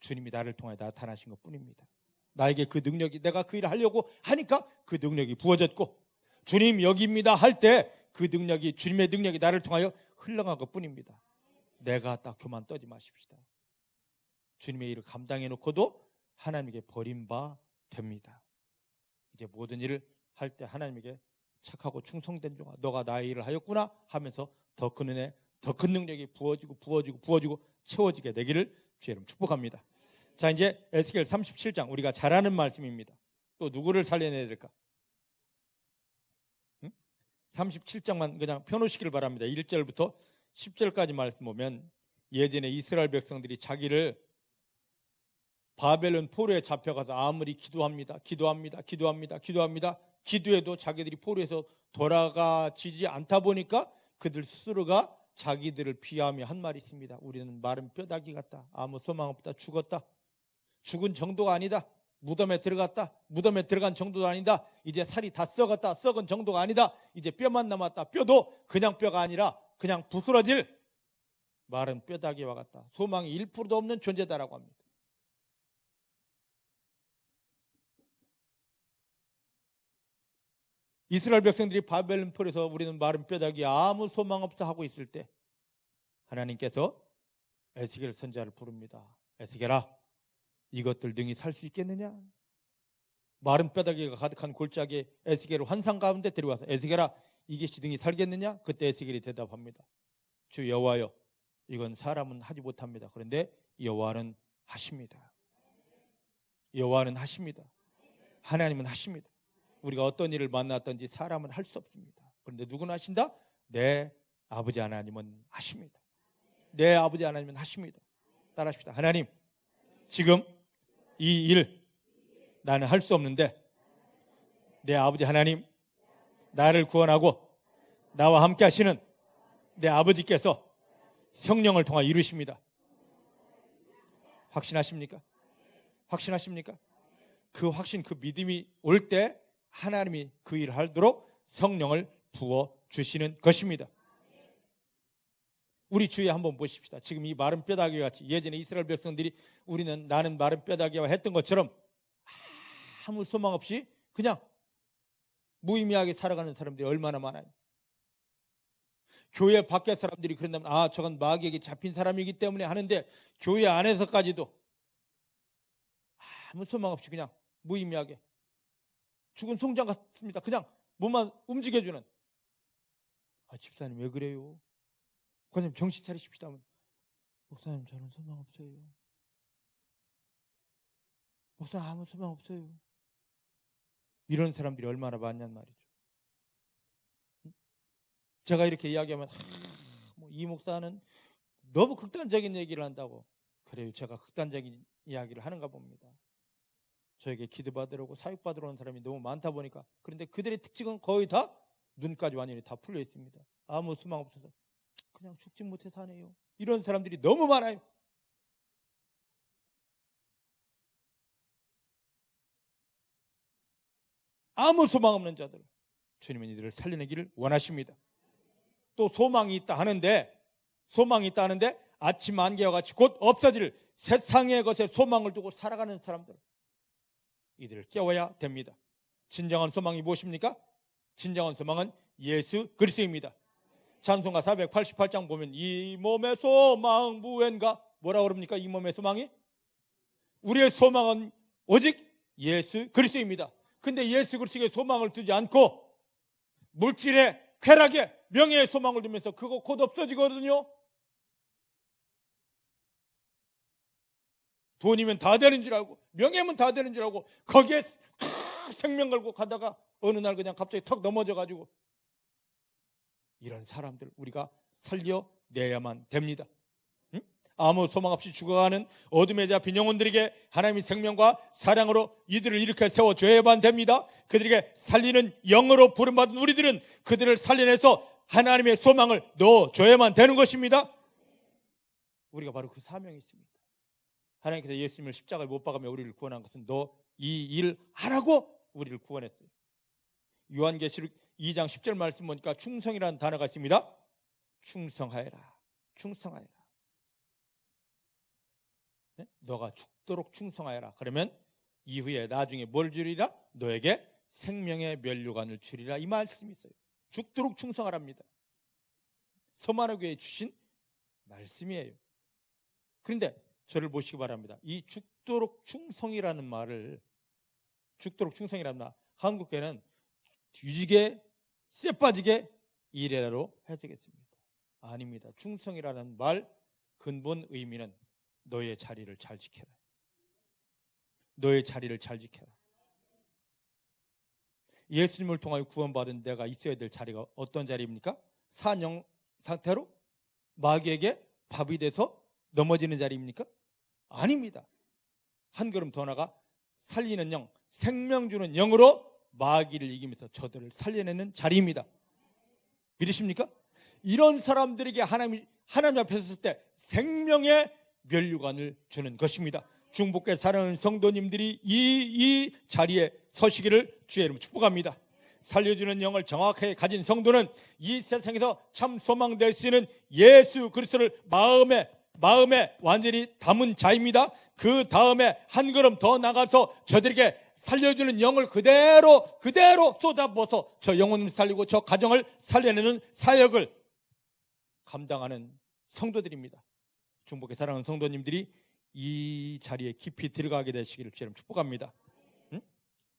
주님이 나를 통해 나타나신 것 뿐입니다. 나에게 그 능력이, 내가 그 일을 하려고 하니까 그 능력이 부어졌고, 주님 여기입니다 할 때 그 능력이, 주님의 능력이 나를 통하여 흘러간 것 뿐입니다. 내가 딱 교만 떠지 마십시다. 주님의 일을 감당해 놓고도 하나님에게 버림바 됩니다. 이제 모든 일을 할 때 하나님에게 착하고 충성된 종아, 너가 나의 일을 하였구나 하면서 더 큰 은혜, 더 큰 능력이 부어지고 채워지게 되기를 주의 이름 축복합니다. 자, 이제 에스겔 37장, 우리가 잘 아는 말씀입니다. 또 누구를 살려내야 될까? 37장만 그냥 펴놓으시길 바랍니다. 1절부터 10절까지 말씀 보면, 예전에 이스라엘 백성들이 자기를 바벨론 포로에 잡혀가서 아무리 기도합니다. 기도해도 자기들이 포로에서 돌아가지지 않다 보니까 그들 스스로가 자기들을 비하하며 한 말이 있습니다. 우리는 마른 뼈다귀 같다. 아무 소망 없다. 죽었다. 죽은 정도가 아니다. 무덤에 들어갔다. 무덤에 들어간 정도도 아니다. 이제 살이 다 썩었다. 썩은 정도가 아니다. 이제 뼈만 남았다. 뼈도 그냥 뼈가 아니라 그냥 부스러질 마른 뼈다귀와 같다. 소망이 1%도 없는 존재다라고 합니다. 이스라엘 백성들이 바벨론 포로에서 우리는 마른 뼈다귀 아무 소망 없어 하고 있을 때 하나님께서 에스겔 선지자를 부릅니다. 에스겔아, 이것들 능히 살 수 있겠느냐? 마른 뼈다귀가 가득한 골짜기에 에스겔을 환상 가운데 데려와서 에스겔아, 이것이 능히 살겠느냐? 그때 에스겔이 대답합니다. 주 여호와여, 이건 사람은 하지 못합니다. 그런데 여호와는 하십니다. 여호와는 하십니다. 하나님은 하십니다. 우리가 어떤 일을 만났든지 사람은 할 수 없습니다. 그런데 누구는 하신다? 내 아버지 하나님은 하십니다. 내 아버지 하나님은 하십니다. 따라하십시다. 하나님, 지금 이 일 나는 할 수 없는데 내 아버지 하나님, 나를 구원하고 나와 함께 하시는 내 아버지께서 성령을 통하 이루십니다. 확신하십니까? 확신하십니까? 그 확신, 그 믿음이 올 때 하나님이 그 일을 하도록 성령을 부어주시는 것입니다. 우리 주위에 한번 보십시다. 지금 이 마른 뼈다귀 같이 예전에 이스라엘 백성들이 나는 마른 뼈다귀와 했던 것처럼 아무 소망 없이 그냥 무의미하게 살아가는 사람들이 얼마나 많아요. 교회 밖의 사람들이 그런다면 저건 마귀에게 잡힌 사람이기 때문에 하는데, 교회 안에서까지도 아무 소망 없이 그냥 무의미하게 죽은 송장 같습니다. 그냥 몸만 움직여주는. 집사님 왜 그래요? 그냥 정신 차리십시다. 목사님, 저는 소망 없어요. 목사님, 아무 소망 없어요. 이런 사람들이 얼마나 많냔 말이죠. 제가 이렇게 이야기하면 이 목사는 너무 극단적인 얘기를 한다고. 그래요, 제가 극단적인 이야기를 하는가 봅니다. 저에게 기도받으려고 사육받으러 오는 사람이 너무 많다 보니까. 그런데 그들의 특징은 거의 다 눈까지 완전히 다 풀려 있습니다. 아무 소망 없어서 그냥 죽지 못해 사네요. 이런 사람들이 너무 많아요. 아무 소망 없는 자들, 주님은 이들을 살려내기를 원하십니다. 또 소망이 있다 하는데 아침 안개와 같이 곧 없어질 세상의 것에 소망을 두고 살아가는 사람들, 이들을 깨워야 됩니다. 진정한 소망이 무엇입니까? 진정한 소망은 예수 그리스도입니다. 찬송가 488장 보면 이 몸의 소망 무언가, 뭐라고 그럽니까? 이 몸의 소망이? 우리의 소망은 오직 예수 그리스도입니다. 근데 예수 그리스도에 소망을 두지 않고 물질에, 쾌락에, 명예에 소망을 두면서 그거 곧 없어지거든요. 돈이면 다 되는 줄 알고, 명예면 다 되는 줄 알고, 거기에 생명 걸고 가다가 어느 날 그냥 갑자기 턱 넘어져가지고, 이런 사람들 우리가 살려내야만 됩니다. 응? 아무 소망 없이 죽어가는 어둠에 잡힌 영혼들에게 하나님의 생명과 사랑으로 이들을 일으켜 세워줘야만 됩니다. 그들에게 살리는 영으로 부름받은 우리들은 그들을 살려내서 하나님의 소망을 넣어줘야만 되는 것입니다. 우리가 바로 그 사명이 있습니다. 하나님께서 예수님을 십자가에 못 박으며 우리를 구원한 것은 너 이 일 하라고 우리를 구원했어요. 요한계시록 2장 10절 말씀 보니까 충성이라는 단어가 있습니다. 충성하여라. 충성하여라. 네? 너가 죽도록 충성하여라. 그러면 이후에 나중에 뭘 주리라? 너에게 생명의 면류관을 주리라. 이 말씀이 있어요. 죽도록 충성하랍니다. 서만화 교회에 주신 말씀이에요. 그런데 저를 보시기 바랍니다. 이 죽도록 충성이라는 말을, 죽도록 충성이라는 말, 한국교회는 뒤지게 쎄빠지게 이래라로 해석했습니다. 아닙니다. 충성이라는 말 근본 의미는 너의 자리를 잘 지켜라. 너의 자리를 잘 지켜라. 예수님을 통하여 구원받은 내가 있어야 될 자리가 어떤 자리입니까? 산영 상태로 마귀에게 밥이 돼서 넘어지는 자리입니까? 아닙니다. 한 걸음 더 나가 살리는 영, 생명 주는 영으로 마귀를 이기면서 저들을 살려내는 자리입니다. 믿으십니까? 이런 사람들에게 하나님 앞에 섰을 때 생명의 면류관을 주는 것입니다. 중복교회 사랑하는 성도님들이 이 자리에 서시기를 주의 이름으로 축복합니다. 살려주는 영을 정확하게 가진 성도는 이 세상에서 참 소망될 수 있는 예수 그리스도를 마음에 완전히 담은 자입니다. 그 다음에 한 걸음 더 나가서 저들에게 살려주는 영을 그대로 쏟아부어서 저 영혼을 살리고 저 가정을 살려내는 사역을 감당하는 성도들입니다. 중복의 사랑하는 성도님들이 이 자리에 깊이 들어가게 되시기를 주님 축복합니다. 응?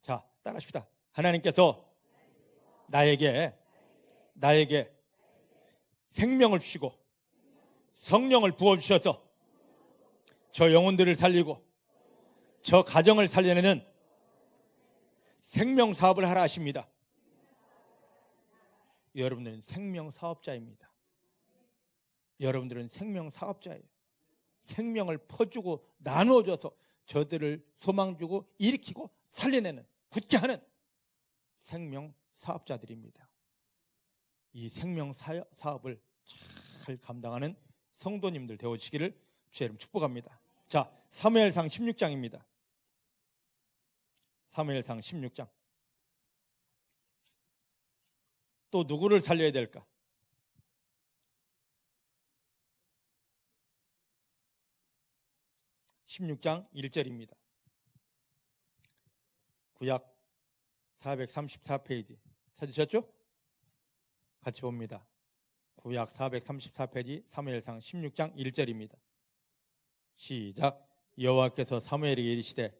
자, 따라하십시다. 하나님께서 나에게 생명을 주시고 성령을 부어주셔서 저 영혼들을 살리고 저 가정을 살려내는 생명 사업을 하라 하십니다. 여러분들은 생명 사업자입니다. 여러분들은 생명 사업자예요. 생명을 퍼주고 나누어줘서 저들을 소망 주고 일으키고 살려내는, 굳게 하는 생명 사업자들입니다. 이 생명 사업을 잘 감당하는 성도님들 되어지기를 주의 이름 축복합니다. 자, 사무엘상 16장입니다. 사무엘상 16장. 또 누구를 살려야 될까? (16장) 1절입니다. 구약 434페이지 찾으셨죠? 같이 봅니다. 구약 434페이지 사무엘상 16장 1절입니다. 시작. 여호와께서 사무엘에게 이르시되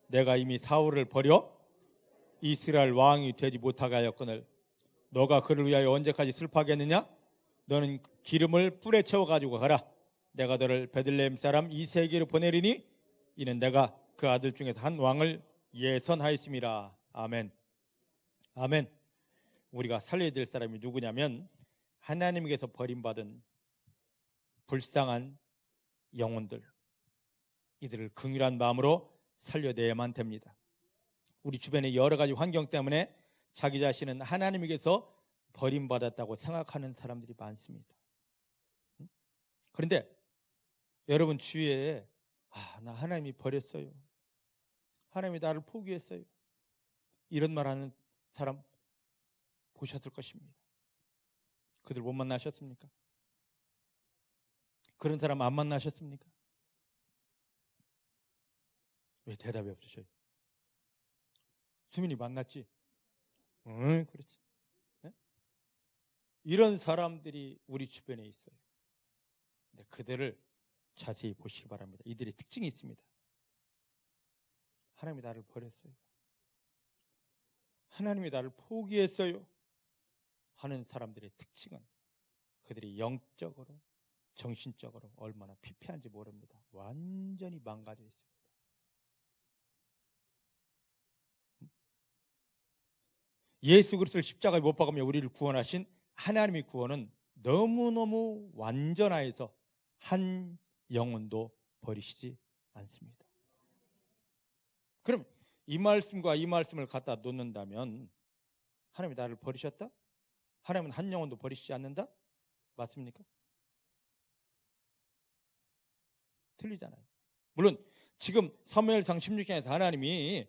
내가 이미 사울을 버려 이스라엘 왕이 되지 못하게 하였거늘 너가 그를 위하여 언제까지 슬퍼하겠느냐? 너는 기름을 뿔에 채워가지고 가라. 내가 너를 베들레헴 사람 이새에게로 보내리니 이는 내가 그 아들 중에서 한 왕을 예선하였음이라. 아멘. 아멘. 우리가 살려야 될 사람이 누구냐면 하나님께서 버림받은 불쌍한 영혼들, 이들을 긍휼한 마음으로 살려내야만 됩니다. 우리 주변의 여러 가지 환경 때문에 자기 자신은 하나님에게서 버림받았다고 생각하는 사람들이 많습니다. 그런데 여러분 주위에 나 하나님이 버렸어요, 하나님이 나를 포기했어요, 이런 말하는 사람 보셨을 것입니다. 그들 못 만나셨습니까? 그런 사람 안 만나셨습니까? 왜 대답이 없으셔요? 수민이 만났지? 응, 그렇지. 네? 이런 사람들이 우리 주변에 있어요. 근데 그들을 자세히 보시기 바랍니다. 이들의 특징이 있습니다. 하나님이 나를 버렸어요. 하나님이 나를 포기했어요 하는 사람들의 특징은 그들이 영적으로 정신적으로 얼마나 피폐한지 모릅니다. 완전히 망가져 있습니다. 예수 그리스도를 십자가에 못 박으며 우리를 구원하신 하나님의 구원은 너무너무 완전하여서 한 영혼도 버리시지 않습니다. 그럼 이 말씀과 이 말씀을 갖다 놓는다면 하나님이 나를 버리셨다? 하나님은 한 영혼도 버리시지 않는다? 맞습니까? 틀리잖아요. 물론 지금 사무엘상 16장에서 하나님이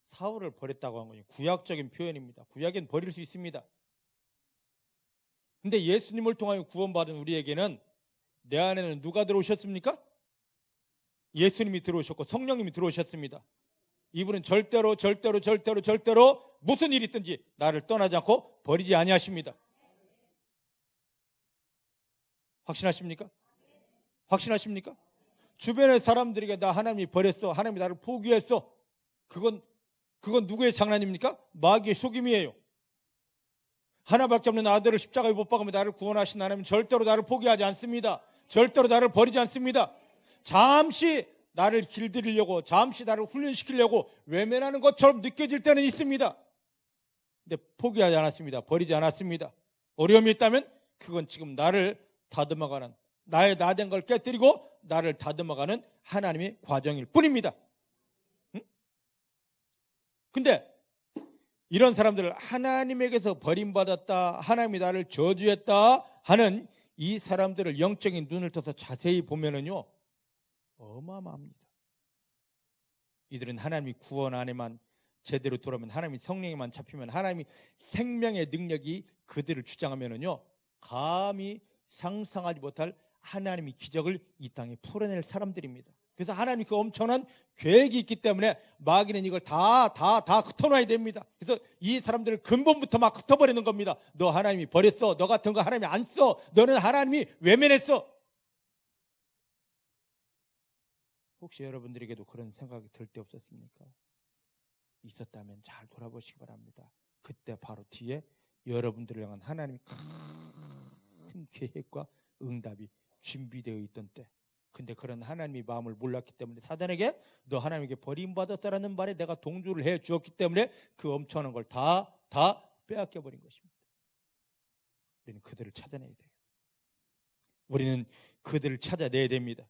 사울을 버렸다고 한 거예요. 구약적인 표현입니다. 구약엔 버릴 수 있습니다. 근데 예수님을 통하여 구원받은 우리에게는 내 안에는 누가 들어오셨습니까? 예수님이 들어오셨고 성령님이 들어오셨습니다. 이분은 절대로 무슨 일이 있든지 나를 떠나지 않고 버리지 아니하십니다. 확신하십니까? 확신하십니까? 주변의 사람들에게 나 하나님이 버렸어, 하나님이 나를 포기했어, 그건 누구의 장난입니까? 마귀의 속임이에요. 하나밖에 없는 아들을 십자가에 못 박으며 나를 구원하신 하나님은 절대로 나를 포기하지 않습니다. 절대로 나를 버리지 않습니다. 잠시 나를 길들이려고, 잠시 나를 훈련시키려고 외면하는 것처럼 느껴질 때는 있습니다. 근데 포기하지 않았습니다. 버리지 않았습니다. 어려움이 있다면 그건 지금 나를 다듬어가는, 나의 나된 걸 깨뜨리고 나를 다듬어가는 하나님의 과정일 뿐입니다. 근데 이런 사람들을 하나님에게서 버림받았다, 하나님이 나를 저주했다 하는 이 사람들을 영적인 눈을 떠서 자세히 보면은요, 어마어마합니다. 이들은 하나님이 구원 안에만 제대로 돌아오면, 하나님이 성령에만 잡히면, 하나님이 생명의 능력이 그들을 주장하면은요, 감히 상상하지 못할 하나님이 기적을 이 땅에 풀어낼 사람들입니다. 그래서 하나님이 그 엄청난 계획이 있기 때문에 마귀는 이걸 다 흩어놔야 됩니다. 그래서 이 사람들을 근본부터 막 흩어버리는 겁니다. 너 하나님이 버렸어. 너 같은 거 하나님이 안 써. 너는 하나님이 외면했어. 혹시 여러분들에게도 그런 생각이 들 때 없었습니까? 있었다면 잘 돌아보시기 바랍니다. 그때 바로 뒤에 여러분들을 향한 하나님의 큰 계획과 응답이 준비되어 있던 때, 근데 그런 하나님의 마음을 몰랐기 때문에 사단에게 너 하나님에게 버림받았어라는 말에 내가 동조를 해 주었기 때문에 그 엄청난 걸 다 빼앗겨 버린 것입니다. 우리는 그들을 찾아내야 돼요. 우리는 그들을 찾아내야 됩니다.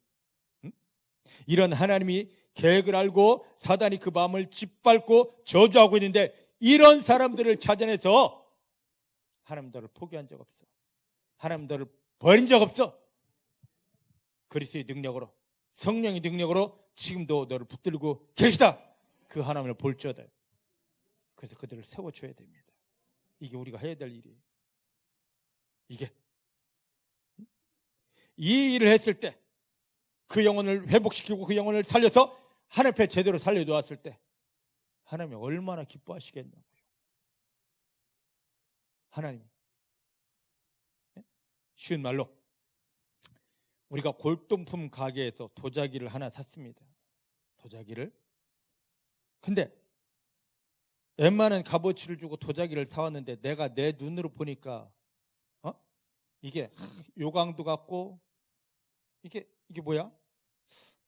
이런 하나님이 계획을 알고 사단이 그 마음을 짓밟고 저주하고 있는데, 이런 사람들을 찾아내서 하나님 너를 포기한 적 없어, 하나님 너를 버린 적 없어, 그리스도의 능력으로, 성령의 능력으로 지금도 너를 붙들고 계시다, 그 하나님을 볼지어다. 그래서 그들을 세워줘야 됩니다. 이게 우리가 해야 될 일이에요. 이게 이 일을 했을 때, 그 영혼을 회복시키고 그 영혼을 살려서 하나님 앞에 제대로 살려놓았을 때 하나님이 얼마나 기뻐하시겠냐고요. 하나님, 쉬운 말로 우리가 골동품 가게에서 도자기를 하나 샀습니다. 도자기를. 근데 웬만한 값어치를 주고 도자기를 사왔는데 내가 내 눈으로 보니까 이게 요강도 같고, 이게 뭐야?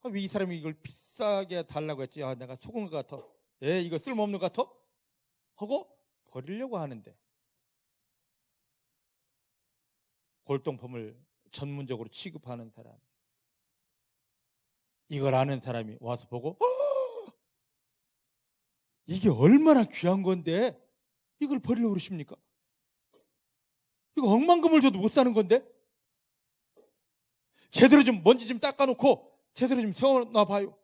왜 이 사람이 이걸 비싸게 달라고 했지? 내가 속은 것 같아. 이거 쓸모없는 것 같아? 하고 버리려고 하는데, 골동품을 전문적으로 취급하는 사람, 이걸 아는 사람이 와서 보고 이게 얼마나 귀한 건데 이걸 버리려고 그러십니까? 이거 억만금을 줘도 못 사는 건데 제대로 좀 먼지 좀 닦아놓고 제대로 좀 세워놔 봐요.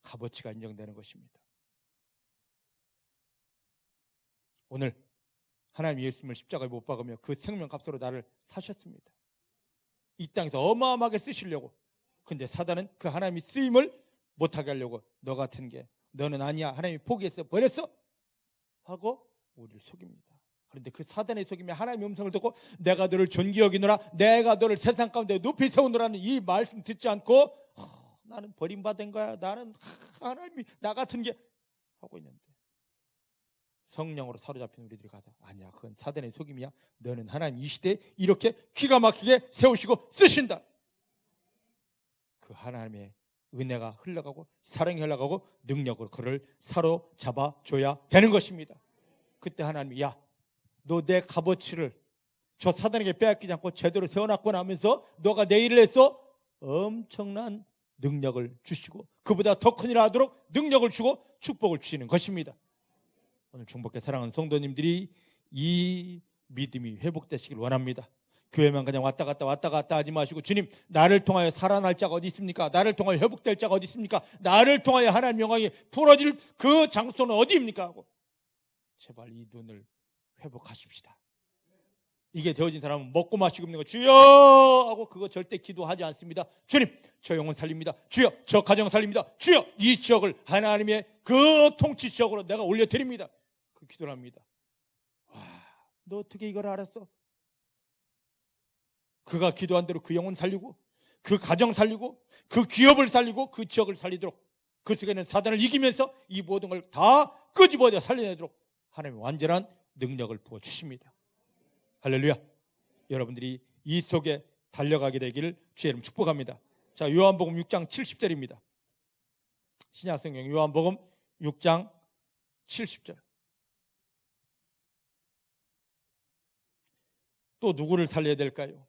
값어치가 인정되는 것입니다. 오늘 하나님 예수님을 십자가에 못 박으며 그 생명값으로 나를 사셨습니다. 이 땅에서 어마어마하게 쓰시려고. 근데 사단은 그 하나님이 쓰임을 못하게 하려고 너 같은 게, 너는 아니야, 하나님이 포기했어, 버렸어 하고 우리를 속입니다. 그런데 그 사단의 속임에 하나님의 음성을 듣고 내가 너를 존귀 여기노라, 내가 너를 세상 가운데 높이 세우노라는 이 말씀 듣지 않고 나는 버림받은 거야. 나는 하나님이 나 같은 게 하고 있는데 성령으로 사로잡힌 우리들이 가서 아니야, 그건 사단의 속임이야. 너는 하나님 이 시대에 이렇게 기가 막히게 세우시고 쓰신다. 그 하나님의 은혜가 흘러가고 사랑이 흘러가고 능력으로 그를 사로잡아 줘야 되는 것입니다. 그때 하나님이 야, 너 내 값어치를 저 사단에게 빼앗기지 않고 제대로 세워놨고 나면서 너가 내 일을 했어? 엄청난 능력을 주시고 그보다 더 큰 일을 하도록 능력을 주고 축복을 주시는 것입니다. 오늘 중복의 사랑하는 성도님들이 이 믿음이 회복되시길 원합니다. 교회만 그냥 왔다 갔다 하지 마시고 주님, 나를 통하여 살아날 자가 어디 있습니까? 나를 통하여 회복될 자가 어디 있습니까? 나를 통하여 하나님 영광이 풀어질 그 장소는 어디입니까? 하고 제발 이 눈을 회복하십시다. 이게 되어진 사람은 먹고 마시고 있는 거 주여 하고 그거 절대 기도하지 않습니다. 주님, 저 영혼 살립니다. 주여, 저 가정 살립니다. 주여, 이 지역을 하나님의 그 통치 지역으로 내가 올려드립니다. 그 기도를 합니다. 와, 너 어떻게 이걸 알았어? 그가 기도한 대로 그 영혼 살리고 그 가정 살리고 그 기업을 살리고 그 지역을 살리도록 그 속에는 사단을 이기면서 이 모든 걸 다 끄집어내 살려내도록 하나님의 완전한 능력을 부어주십니다. 할렐루야. 여러분들이 이 속에 달려가게 되기를 주의 이름 축복합니다. 자, 요한복음 6장 70절입니다. 신약성경 요한복음 6장 70절. 또 누구를 살려야 될까요?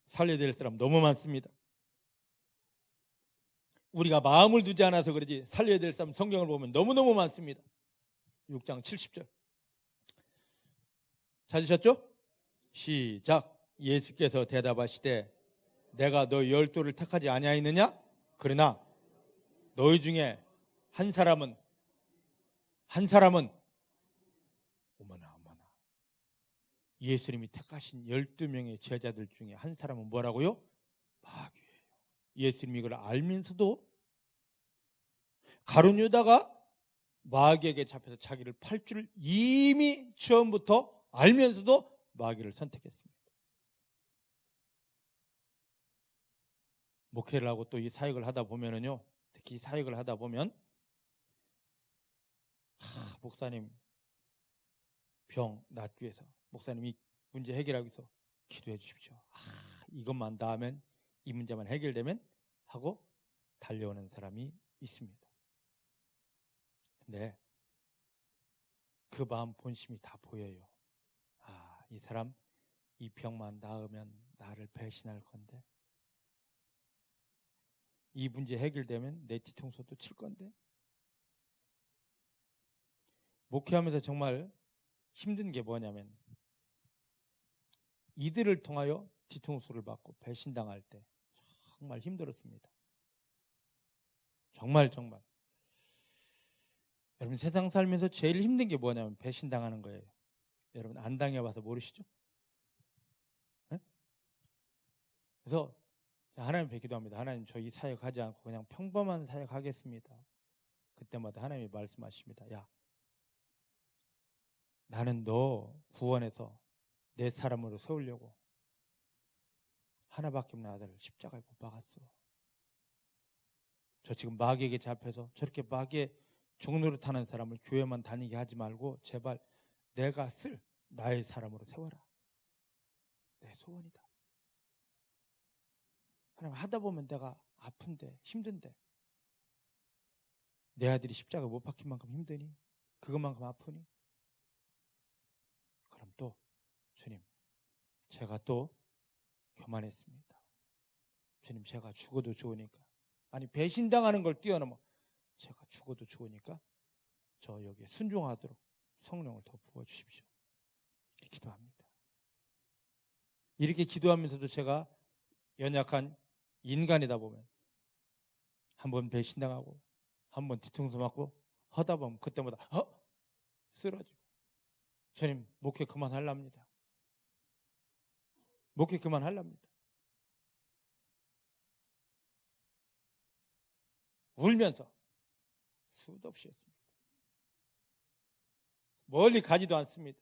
살려야 될 사람 너무 많습니다. 우리가 마음을 두지 않아서 그러지 살려야 될 사람 성경을 보면 너무너무 많습니다. 6장 70절 찾으셨죠? 시작. 예수께서 대답하시되 내가 너 12를 택하지 아니하였느냐? 그러나 너희 중에 한 사람은 어머나 예수님이 택하신 12명의 제자들 중에 한 사람은 뭐라고요? 마귀예요. 예수님이 이걸 알면서도 가룟 유다가 마귀에게 잡혀서 자기를 팔 줄을 이미 처음부터 알면서도 마귀를 선택했습니다. 목회를 하고 또 이 사역을 하다 보면은요, 특히 이 사역을 하다 보면 목사님 병 낫기 위해서, 목사님 이 문제 해결하기 위해서 기도해 주십시오. 이것만 닿으면, 이 문제만 해결되면 하고 달려오는 사람이 있습니다. 근데 그 마음 본심이 다 보여요. 이 사람 이 병만 나으면 나를 배신할 건데, 이 문제 해결되면 내 뒤통수도 칠 건데. 목회하면서 정말 힘든 게 뭐냐면 이들을 통하여 뒤통수를 받고 배신당할 때 정말 힘들었습니다. 정말 여러분, 세상 살면서 제일 힘든 게 뭐냐면 배신당하는 거예요. 여러분 안 당해봐서 모르시죠? 네? 그래서 하나님 뵙기도 합니다. 하나님, 저 이 사역하지 않고 그냥 평범한 사역하겠습니다. 그때마다 하나님이 말씀하십니다. 야, 나는 너 구원해서 내 사람으로 세우려고 하나밖에 없는 아들을 십자가에 못 박았어. 저 지금 마귀에게 잡혀서 저렇게 마귀의 종로를 타는 사람을 교회만 다니게 하지 말고 제발 내가 쓸 나의 사람으로 세워라. 내 소원이다. 하나님, 하다 보면 내가 아픈데 힘든데 내 아들이 십자가에 못 박힌 만큼 힘드니? 그것만큼 아프니? 그럼 또 주님, 제가 또 교만했습니다. 주님, 제가 죽어도 좋으니까, 아니 배신당하는 걸 뛰어넘어 제가 죽어도 좋으니까 저 여기에 순종하도록 성령을 더 부어주십시오. 이렇게 기도합니다. 이렇게 기도하면서도 제가 연약한 인간이다 보면 한번 배신당하고 한번 뒤통수 맞고 하다 보면 그때마다 쓰러지고, 주님, 목회 그만하랍니다. 목회 그만하랍니다. 울면서 수도 없이 했습니다. 멀리 가지도 않습니다.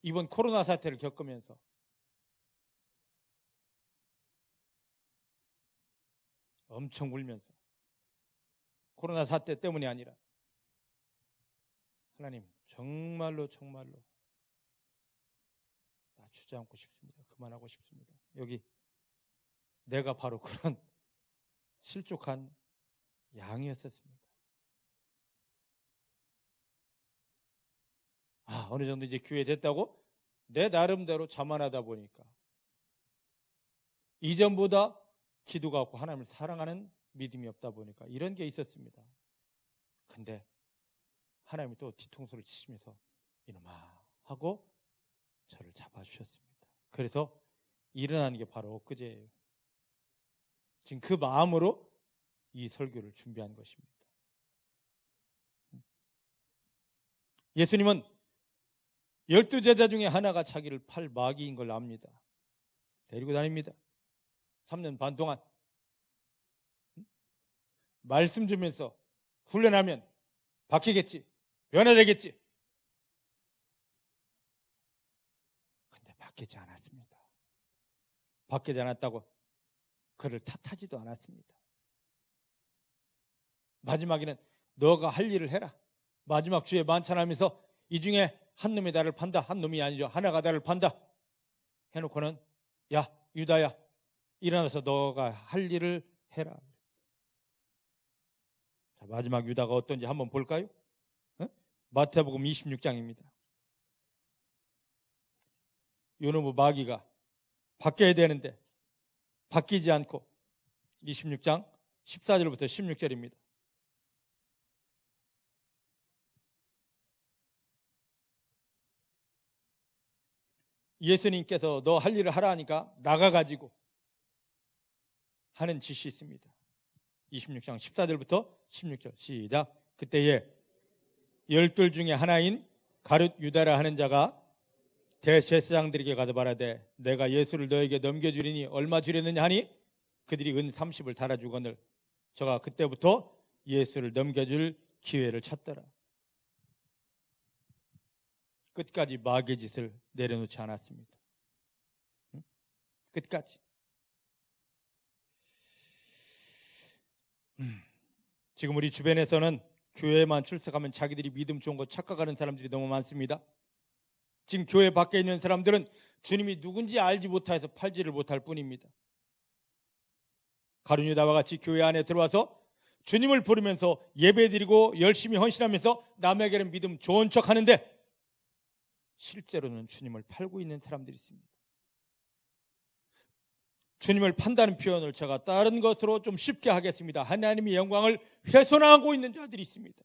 이번 코로나 사태를 겪으면서 엄청 울면서, 코로나 사태 때문이 아니라 하나님 정말로 나 주저앉고 싶습니다. 그만하고 싶습니다. 여기 내가 바로 그런 실족한 양이었었습니다. 어느 정도 이제 교회 됐다고 내 나름대로 자만하다 보니까 이전보다 기도가 없고 하나님을 사랑하는 믿음이 없다 보니까 이런 게 있었습니다. 근데 하나님이 또 뒤통수를 치시면서 이놈아 하고 저를 잡아주셨습니다. 그래서 일어나는 게 바로 엊그제예요. 지금 그 마음으로 이 설교를 준비한 것입니다. 예수님은 12제자 중에 하나가 자기를 팔 마귀인 걸 압니다. 데리고 다닙니다. 3년 반 동안 말씀 주면서 훈련하면 바뀌겠지, 변화되겠지. 근데 바뀌지 않았습니다. 바뀌지 않았다고 그를 탓하지도 않았습니다. 마지막에는 너가 할 일을 해라. 마지막 주에 만찬하면서 이 중에 한 놈이 나를 판다. 한 놈이 아니죠. 하나가 나를 판다. 해놓고는 야 유다야 일어나서 너가 할 일을 해라. 자, 마지막 유다가 어떤지 한번 볼까요? 마태복음 26장입니다. 요놈의 마귀가 바뀌어야 되는데 바뀌지 않고 26장 14절부터 16절입니다. 예수님께서 너 할 일을 하라 하니까 나가가지고 하는 짓이 있습니다. 26장 14절부터 16절 시작. 그때에 12 중에 하나인 가룟 유다라 하는 자가 대제사장들에게 가서 말하되 내가 예수를 너에게 넘겨주리니 얼마 주려느냐 하니 그들이 은 30을 달아주거늘 저가 그때부터 예수를 넘겨줄 기회를 찾더라. 끝까지 마귀의 짓을 내려놓지 않았습니다. 끝까지. 지금 우리 주변에서는 교회만 출석하면 자기들이 믿음 좋은 거 착각하는 사람들이 너무 많습니다. 지금 교회 밖에 있는 사람들은 주님이 누군지 알지 못해서 팔지를 못할 뿐입니다. 가룟 유다와 같이 교회 안에 들어와서 주님을 부르면서 예배드리고 열심히 헌신하면서 남에게는 믿음 좋은 척 하는데 실제로는 주님을 팔고 있는 사람들이 있습니다. 주님을 판다는 표현을 제가 다른 것으로 좀 쉽게 하겠습니다. 하나님의 영광을 훼손하고 있는 자들이 있습니다.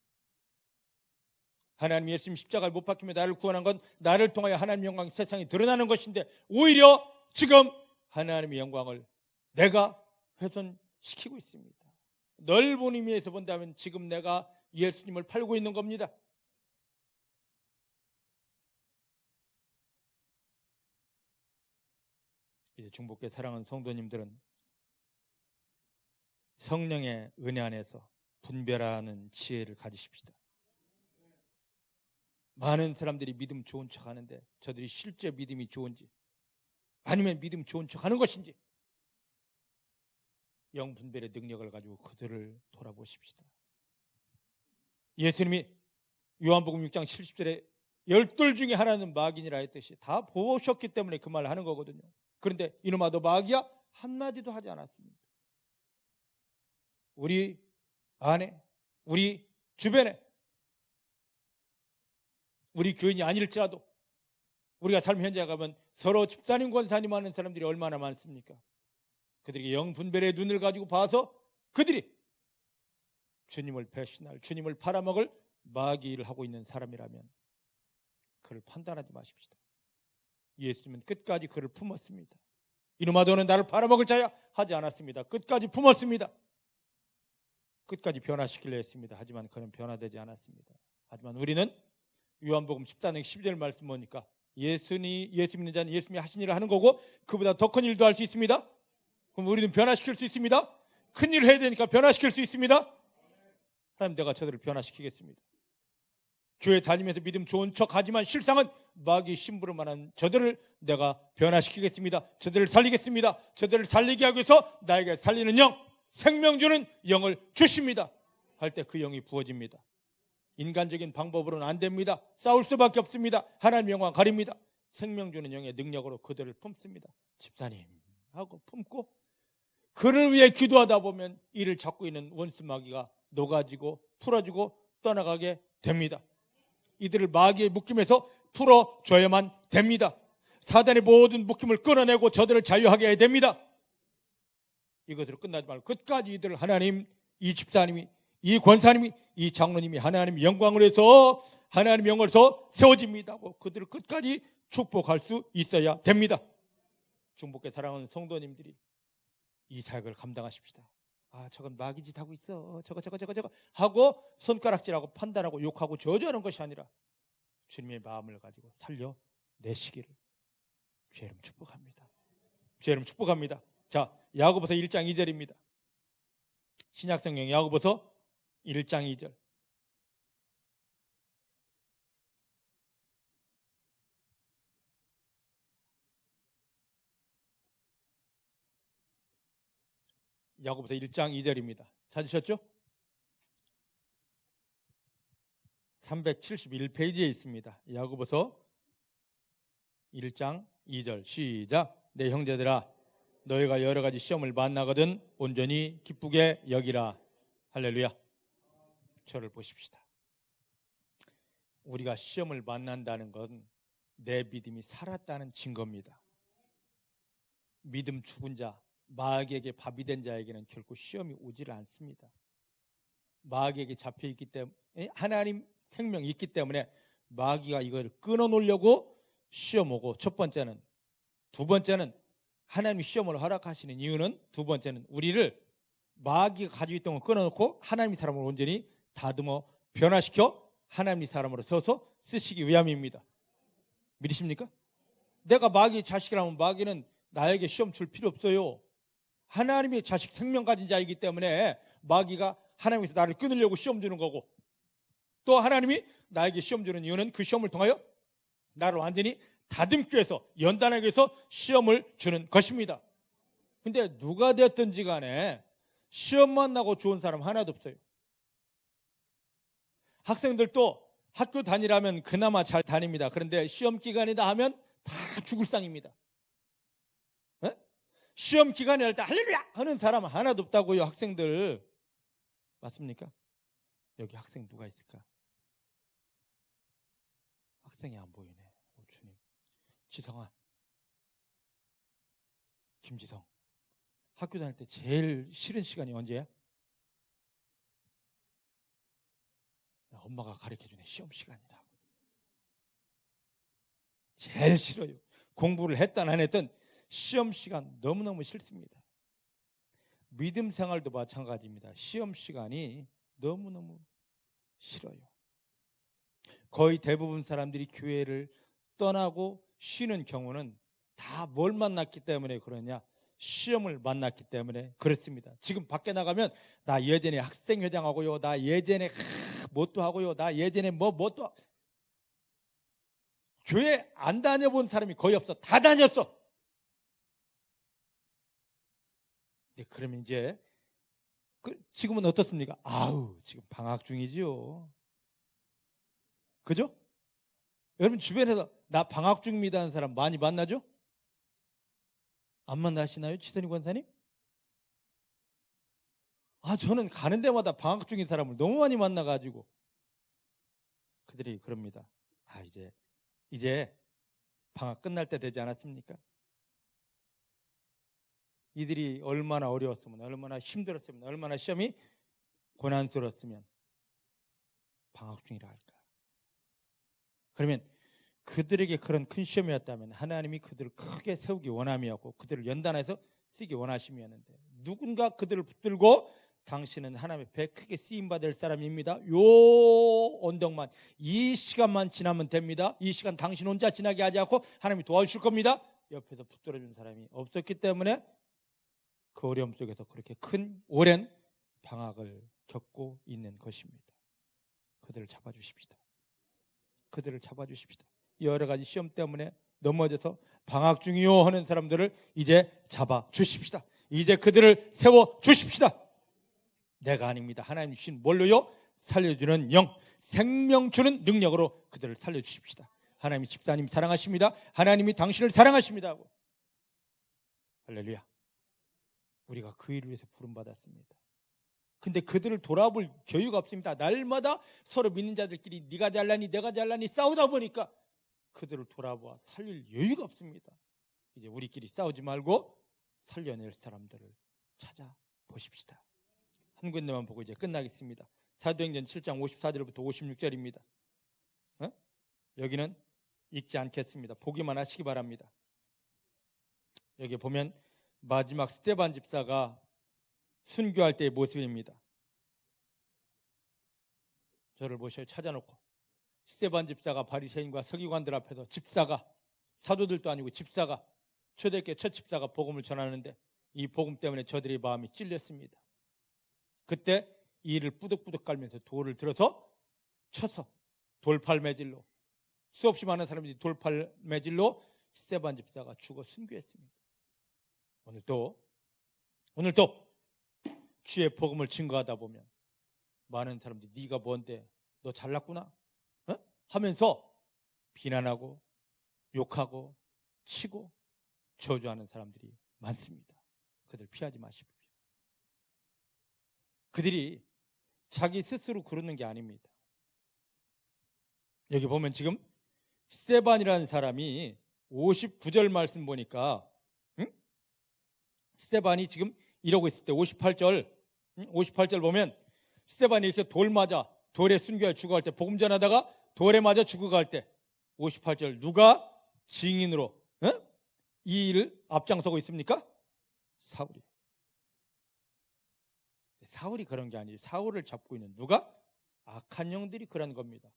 하나님 예수님 십자가에 못 박히며 나를 구원한 건 나를 통하여 하나님의 영광이 세상에 드러나는 것인데 오히려 지금 하나님의 영광을 내가 훼손시키고 있습니다. 넓은 의미에서 본다면 지금 내가 예수님을 팔고 있는 겁니다. 이제 중복교 사랑하는 성도님들은 성령의 은혜 안에서 분별하는 지혜를 가지십시다. 많은 사람들이 믿음 좋은 척 하는데 저들이 실제 믿음이 좋은지 아니면 믿음 좋은 척 하는 것인지 영분별의 능력을 가지고 그들을 돌아보십시다. 예수님이 요한복음 6장 70절에 12 중에 하나는 마귀니라 했듯이 다 보셨기 때문에 그 말을 하는 거거든요. 그런데 이놈아 너 마귀야? 한마디도 하지 않았습니다. 우리 안에, 우리 주변에, 우리 교인이 아닐지라도 우리가 삶 현장에 가면 서로 집사님 권사님 하는 사람들이 얼마나 많습니까? 그들에게 영분별의 눈을 가지고 봐서 그들이 주님을 배신할, 주님을 팔아먹을 마귀를 하고 있는 사람이라면 그를 판단하지 마십시다. 예수님은 끝까지 그를 품었습니다. 이놈아 너는 나를 팔아먹을 자야 하지 않았습니다. 끝까지 품었습니다. 끝까지 변화시키려 했습니다. 하지만 그는 변화되지 않았습니다. 하지만 우리는 요한복음 14장 12절 말씀 보니까 예수 믿는 자는 예수님이 하신 일을 하는 거고 그보다 더 큰 일도 할 수 있습니다. 그럼 우리는 변화시킬 수 있습니다. 큰 일을 해야 되니까 변화시킬 수 있습니다. 하나님 내가 저들을 변화시키겠습니다. 교회 다니면서 믿음 좋은 척 하지만 실상은 마귀 심부름만한 저들을 내가 변화시키겠습니다. 저들을 살리겠습니다. 저들을 살리게 하기 위해서 나에게 살리는 영, 생명 주는 영을 주십니다 할 때 그 영이 부어집니다. 인간적인 방법으로는 안 됩니다. 싸울 수밖에 없습니다. 하나님의 영광 가립니다. 생명 주는 영의 능력으로 그들을 품습니다. 집사님 하고 품고 그를 위해 기도하다 보면 이를 잡고 있는 원수 마귀가 녹아지고 풀어지고 떠나가게 됩니다. 이들을 마귀의 묶임에서 풀어줘야만 됩니다. 사단의 모든 묶임을 끊어내고 저들을 자유하게 해야 됩니다. 이것으로 끝나지 말고 끝까지 이들을 하나님, 이 집사님이, 이 권사님이, 이 장로님이 하나님의 영광을 해서 하나님의 영광에서 세워집니다 하고 그들을 끝까지 축복할 수 있어야 됩니다. 중복의 사랑하는 성도님들이 이 사역을 감당하십시다. 저건 마귀 짓 하고 있어. 저거 하고 손가락질하고 판단하고 욕하고 저주하는 것이 아니라 주님의 마음을 가지고 살려내시기를 주의 이름 축복합니다. 주의 이름 축복합니다. 자, 야고보서 1장 2절입니다. 신약성경 야고보서 1장 2절. 야고보서 1장 2절입니다. 찾으셨죠? 371페이지에 있습니다. 야고보서 1장 2절 시작. 내 형제들아 너희가 여러 가지 시험을 만나거든 온전히 기쁘게 여기라. 할렐루야. 저를 보십시다. 우리가 시험을 만난다는 건 내 믿음이 살았다는 증거입니다. 믿음 죽은 자, 마귀에게 밥이 된 자에게는 결코 시험이 오지를 않습니다. 마귀에게 잡혀있기 때문에, 하나님 생명이 있기 때문에 마귀가 이걸 끊어놓으려고 시험 오고, 첫 번째는. 두 번째는 하나님이 시험을 허락하시는 이유는, 두 번째는 우리를 마귀가 가지고 있던 걸 끊어놓고 하나님의 사람을 온전히 다듬어 변화시켜 하나님의 사람으로 세워서 쓰시기 위함입니다. 믿으십니까? 내가 마귀의 자식이라면 마귀는 나에게 시험 줄 필요 없어요. 하나님의 자식 생명 가진 자이기 때문에 마귀가 하나님에서 나를 끊으려고 시험 주는 거고, 또 하나님이 나에게 시험 주는 이유는 그 시험을 통하여 나를 완전히 다듬기 위해서, 연단하기 위해서 시험을 주는 것입니다. 근데 누가 됐든지 간에 시험 만나고 좋은 사람 하나도 없어요. 학생들도 학교 다니라면 그나마 잘 다닙니다. 그런데 시험 기간이다 하면 다 죽을 상입니다. 시험 기간에 할 때 할렐루야 하는 사람 하나도 없다고요. 학생들 맞습니까? 여기 학생 누가 있을까? 학생이 안 보이네. 주님. 지성아, 김지성, 학교 다닐 때 제일 싫은 시간이 언제야? 엄마가 가르쳐주네. 시험 시간이라고. 제일 싫어요. 공부를 했든 안 했든 시험 시간 너무너무 싫습니다. 믿음 생활도 마찬가지입니다. 시험 시간이 너무너무 싫어요. 거의 대부분 사람들이 교회를 떠나고 쉬는 경우는 다 뭘 만났기 때문에 그러냐? 시험을 만났기 때문에 그렇습니다. 지금 밖에 나가면 나 예전에 학생회장하고요, 나 예전에 뭣도 하고요, 나 예전에 뭣도 교회 안 다녀본 사람이 거의 없어. 다 다녔어. 네, 그러면 이제 지금은 어떻습니까? 지금 방학 중이지요. 그죠? 여러분 주변에서 나 방학 중입니다 하는 사람 많이 만나죠? 안 만나시나요? 치선이 권사님? 저는 가는 데마다 방학 중인 사람을 너무 많이 만나가지고 그들이 그럽니다. 이제 방학 끝날 때 되지 않았습니까? 이들이 얼마나 어려웠으면, 얼마나 힘들었으면, 얼마나 시험이 고난스러웠으면 방학 중이라 할까? 그러면 그들에게 그런 큰 시험이었다면 하나님이 그들을 크게 세우기 원함이었고 그들을 연단해서 쓰기 원하심이었는데, 누군가 그들을 붙들고 당신은 하나님의 배 크게 쓰임받을 사람입니다. 요 언덕만, 이 시간만 지나면 됩니다. 이 시간 당신 혼자 지나게 하지 않고 하나님이 도와주실 겁니다. 옆에서 붙들어준 사람이 없었기 때문에 그 어려움 속에서 그렇게 큰 오랜 방학을 겪고 있는 것입니다. 그들을 잡아주십시다. 그들을 잡아주십시다. 여러 가지 시험 때문에 넘어져서 방학 중이요 하는 사람들을 이제 잡아주십시다. 이제 그들을 세워 주십시다. 내가 아닙니다. 하나님 주신 뭘로요? 살려주는 영, 생명 주는 능력으로 그들을 살려주십시다. 하나님이 집사님 사랑하십니다. 하나님이 당신을 사랑하십니다 하고. 할렐루야. 우리가 그 일을 위해서 부름받았습니다. 근데 그들을 돌아볼 교유가 없습니다. 날마다 서로 믿는 자들끼리 네가 잘나니 내가 잘나니 싸우다 보니까 그들을 돌아보아 살릴 여유가 없습니다. 이제 우리끼리 싸우지 말고 살려낼 사람들을 찾아보십시다. 한 군데만 보고 이제 끝나겠습니다. 사도행전 7장 54절부터 56절입니다. 여기는 읽지 않겠습니다. 보기만 하시기 바랍니다. 여기 보면 마지막 스데반 집사가 순교할 때의 모습입니다. 저를 보셔요. 찾아놓고 스데반 집사가 바리새인과 서기관들 앞에서 집사가, 사도들도 아니고 집사가, 초대교회 첫 집사가 복음을 전하는데 이 복음 때문에 저들의 마음이 찔렸습니다. 그때 이 일을 뿌득뿌득 깔면서 돌을 들어서 쳐서 돌팔매질로, 수없이 많은 사람들이 돌팔매질로 스데반 집사가 죽어 순교했습니다. 오늘도 주의 복음을 증거하다 보면 많은 사람들이 네가 뭔데, 너 잘났구나 하면서 비난하고 욕하고 치고 저주하는 사람들이 많습니다. 그들 피하지 마십시오. 그들이 자기 스스로 그러는 게 아닙니다. 여기 보면 지금 스데반이라는 사람이 59절 말씀 보니까 스데반이 지금 이러고 있을 때 58절 보면 스데반이 이렇게 돌 맞아 돌에 순교해 죽어갈 때, 복음 전하다가 돌에 맞아 죽어갈 때 58절 누가 증인으로 이 일을 앞장서고 있습니까? 사울이 그런 게 아니에요. 사울을 잡고 있는 누가? 악한 영들이 그런 겁니다.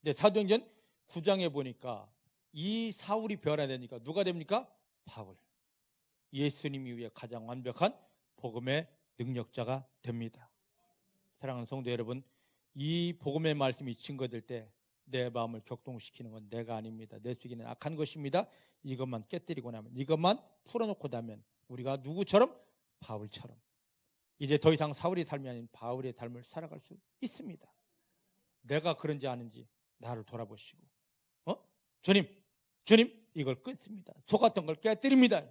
근데 사도행전 9장에 보니까 이 사울이 변화되니까 누가 됩니까? 바울. 예수님 이후에 가장 완벽한 복음의 능력자가 됩니다. 사랑하는 성도 여러분, 이 복음의 말씀이 증거될 때 내 마음을 격동시키는 건 내가 아닙니다. 내 속에는 악한 것입니다. 이것만 깨뜨리고 나면, 이것만 풀어놓고 나면 우리가 누구처럼? 바울처럼 이제 더 이상 사울의 삶이 아닌 바울의 삶을 살아갈 수 있습니다. 내가 그런지 아는지 나를 돌아보시고 주님 이걸 끊습니다. 속았던 걸 깨뜨립니다.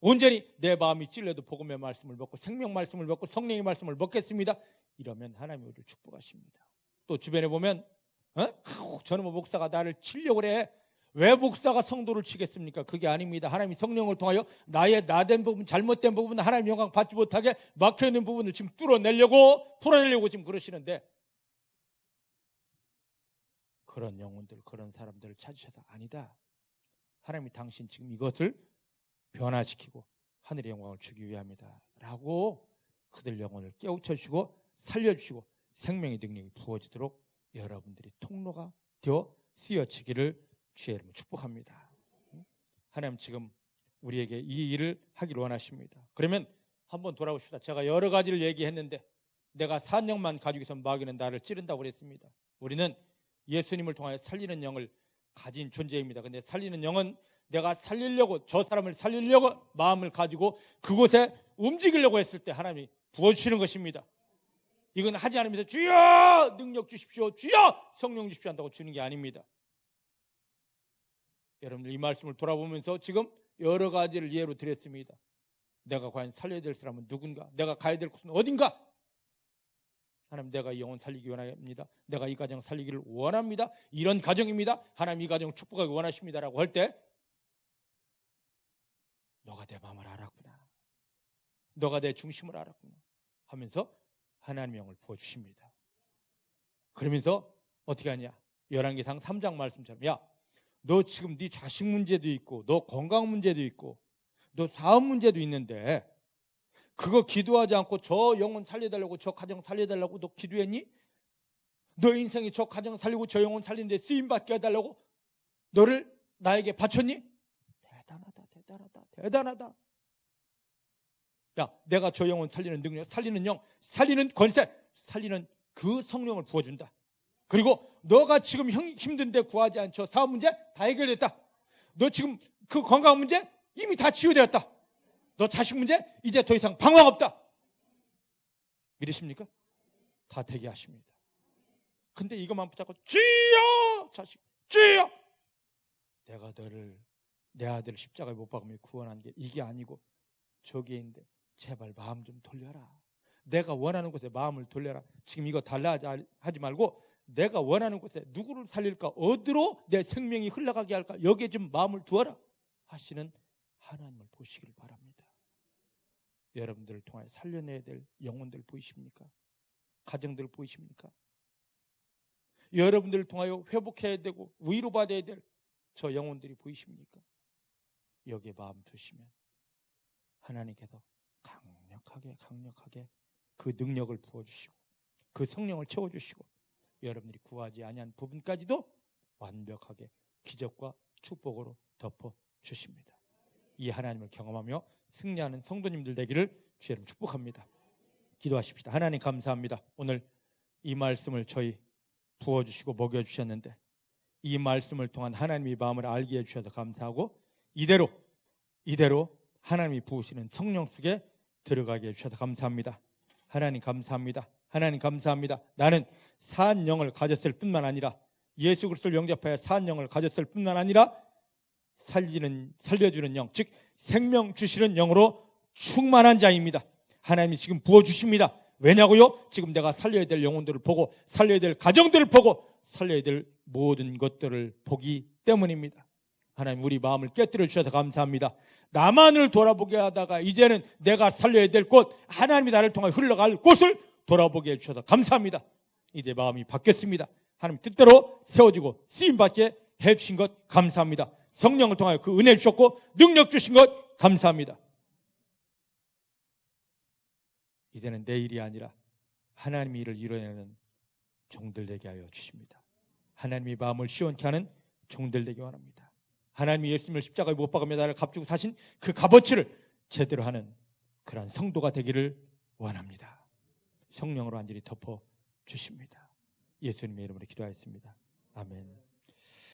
온전히 내 마음이 찔려도 복음의 말씀을 먹고 생명 말씀을 먹고 성령의 말씀을 먹겠습니다. 이러면 하나님이 우리를 축복하십니다. 또 주변에 보면 저는 목사가 나를 치려고 그래. 왜 목사가 성도를 치겠습니까? 그게 아닙니다. 하나님이 성령을 통하여 나의 나된 부분, 잘못된 부분, 하나님 영광 받지 못하게 막혀있는 부분을 지금 뚫어내려고, 풀어내려고 지금 그러시는데, 그런 영혼들, 그런 사람들을 찾으셔서 아니다. 하나님이 당신 지금 이것을 변화시키고 하늘의 영광을 주기 위함이다 라고 그들 영혼을 깨우쳐주시고 살려주시고 생명의 능력이 부어지도록 여러분들이 통로가 되어 쓰여지기를 주의 이름으로 축복합니다. 하나님 지금 우리에게 이 일을 하기를 원하십니다. 그러면 한번 돌아보십시다. 제가 여러 가지를 얘기했는데 내가 산영만 가지고 있으면 마귀는 나를 찌른다고 그랬습니다. 우리는 예수님을 통하여 살리는 영을 가진 존재입니다. 근데 살리는 영은 내가 살리려고, 저 사람을 살리려고 마음을 가지고 그곳에 움직이려고 했을 때 하나님이 부어주시는 것입니다. 이건 하지 않으면서 주여 능력 주십시오, 주여 성령 주십시오 한다고 주는 게 아닙니다. 여러분들 이 말씀을 돌아보면서 지금 여러 가지를 예로 드렸습니다. 내가 과연 살려야 될 사람은 누군가, 내가 가야 될 곳은 어딘가. 하나님 내가 이 영혼 살리기 원합니다. 내가 이 가정 살리기를 원합니다. 이런 가정입니다. 하나님 이 가정 축복하기 원하십니다라고 할 때 너가 내 마음을 알았구나, 너가 내 중심을 알았구나 하면서 하나님의 영을 부어주십니다. 그러면서 어떻게 하냐, 열왕기상 3장 말씀처럼 야, 너 지금 네 자식 문제도 있고 너 건강 문제도 있고 너 사업 문제도 있는데 그거 기도하지 않고 저 영혼 살려달라고, 저 가정 살려달라고 너 기도했니? 너 인생이 저 가정 살리고 저 영혼 살리는데 쓰임받게 해달라고 너를 나에게 바쳤니? 대단하다. 야, 내가 저 영혼 살리는 능력, 살리는 영, 살리는 권세, 살리는 그 성령을 부어준다. 그리고 너가 지금 힘든데 구하지 않죠. 사업 문제 다 해결됐다. 너 지금 그 건강 문제 이미 다 치유되었다. 너 자식 문제 이제 더 이상 방황 없다. 믿으십니까? 다 되게 하십니다. 근데 이것만 붙잡고 주여 자식 주여, 내가 너를 내 아들을 십자가에 못 박으며 구원한 게 이게 아니고 저기에 있는데 제발 마음 좀 돌려라. 내가 원하는 곳에 마음을 돌려라. 지금 이거 달라 하지 말고 내가 원하는 곳에 누구를 살릴까, 어디로 내 생명이 흘러가게 할까, 여기에 좀 마음을 두어라 하시는 하나님을 보시길 바랍니다. 여러분들을 통하여 살려내야 될 영혼들 보이십니까? 가정들 보이십니까? 여러분들을 통하여 회복해야 되고 위로받아야 될 저 영혼들이 보이십니까? 여기에 마음 두시면 하나님께서 강력하게 그 능력을 부어주시고 그 성령을 채워주시고 여러분들이 구하지 아니한 부분까지도 완벽하게 기적과 축복으로 덮어주십니다. 이 하나님을 경험하며 승리하는 성도님들 되기를 주의 이름으로 축복합니다. 기도하십시다. 하나님 감사합니다. 오늘 이 말씀을 저희 부어주시고 먹여주셨는데 이 말씀을 통한 하나님의 마음을 알게 해주셔서 감사하고 이대로 하나님이 부으시는 성령 속에 들어가게 해주셔서 감사합니다. 하나님 감사합니다. 하나님 감사합니다. 나는 산 영을 가졌을 뿐만 아니라 예수 그리스도를 영접하여 산 영을 가졌을 뿐만 아니라 살려주는 영, 즉 생명 주시는 영으로 충만한 자입니다. 하나님이 지금 부어주십니다. 왜냐고요? 지금 내가 살려야 될 영혼들을 보고 살려야 될 가정들을 보고 살려야 될 모든 것들을 보기 때문입니다. 하나님 우리 마음을 깨뜨려 주셔서 감사합니다. 나만을 돌아보게 하다가 이제는 내가 살려야 될 곳, 하나님이 나를 통해 흘러갈 곳을 돌아보게 해주셔서 감사합니다. 이제 마음이 바뀌었습니다. 하나님 뜻대로 세워지고 쓰임받게 해주신 것 감사합니다. 성령을 통하여 그 은혜 주셨고 능력 주신 것 감사합니다. 이제는 내 일이 아니라 하나님의 일을 이뤄내는 종들 되게 하여 주십니다. 하나님의 마음을 시원케 하는 종들 되기 원합니다. 하나님이 예수님을 십자가에 못 박으며 나를 값주고 사신 그 값어치를 제대로 하는 그러한 성도가 되기를 원합니다. 성령으로 완전히 덮어 주십니다. 예수님의 이름으로 기도하였습니다. 아멘.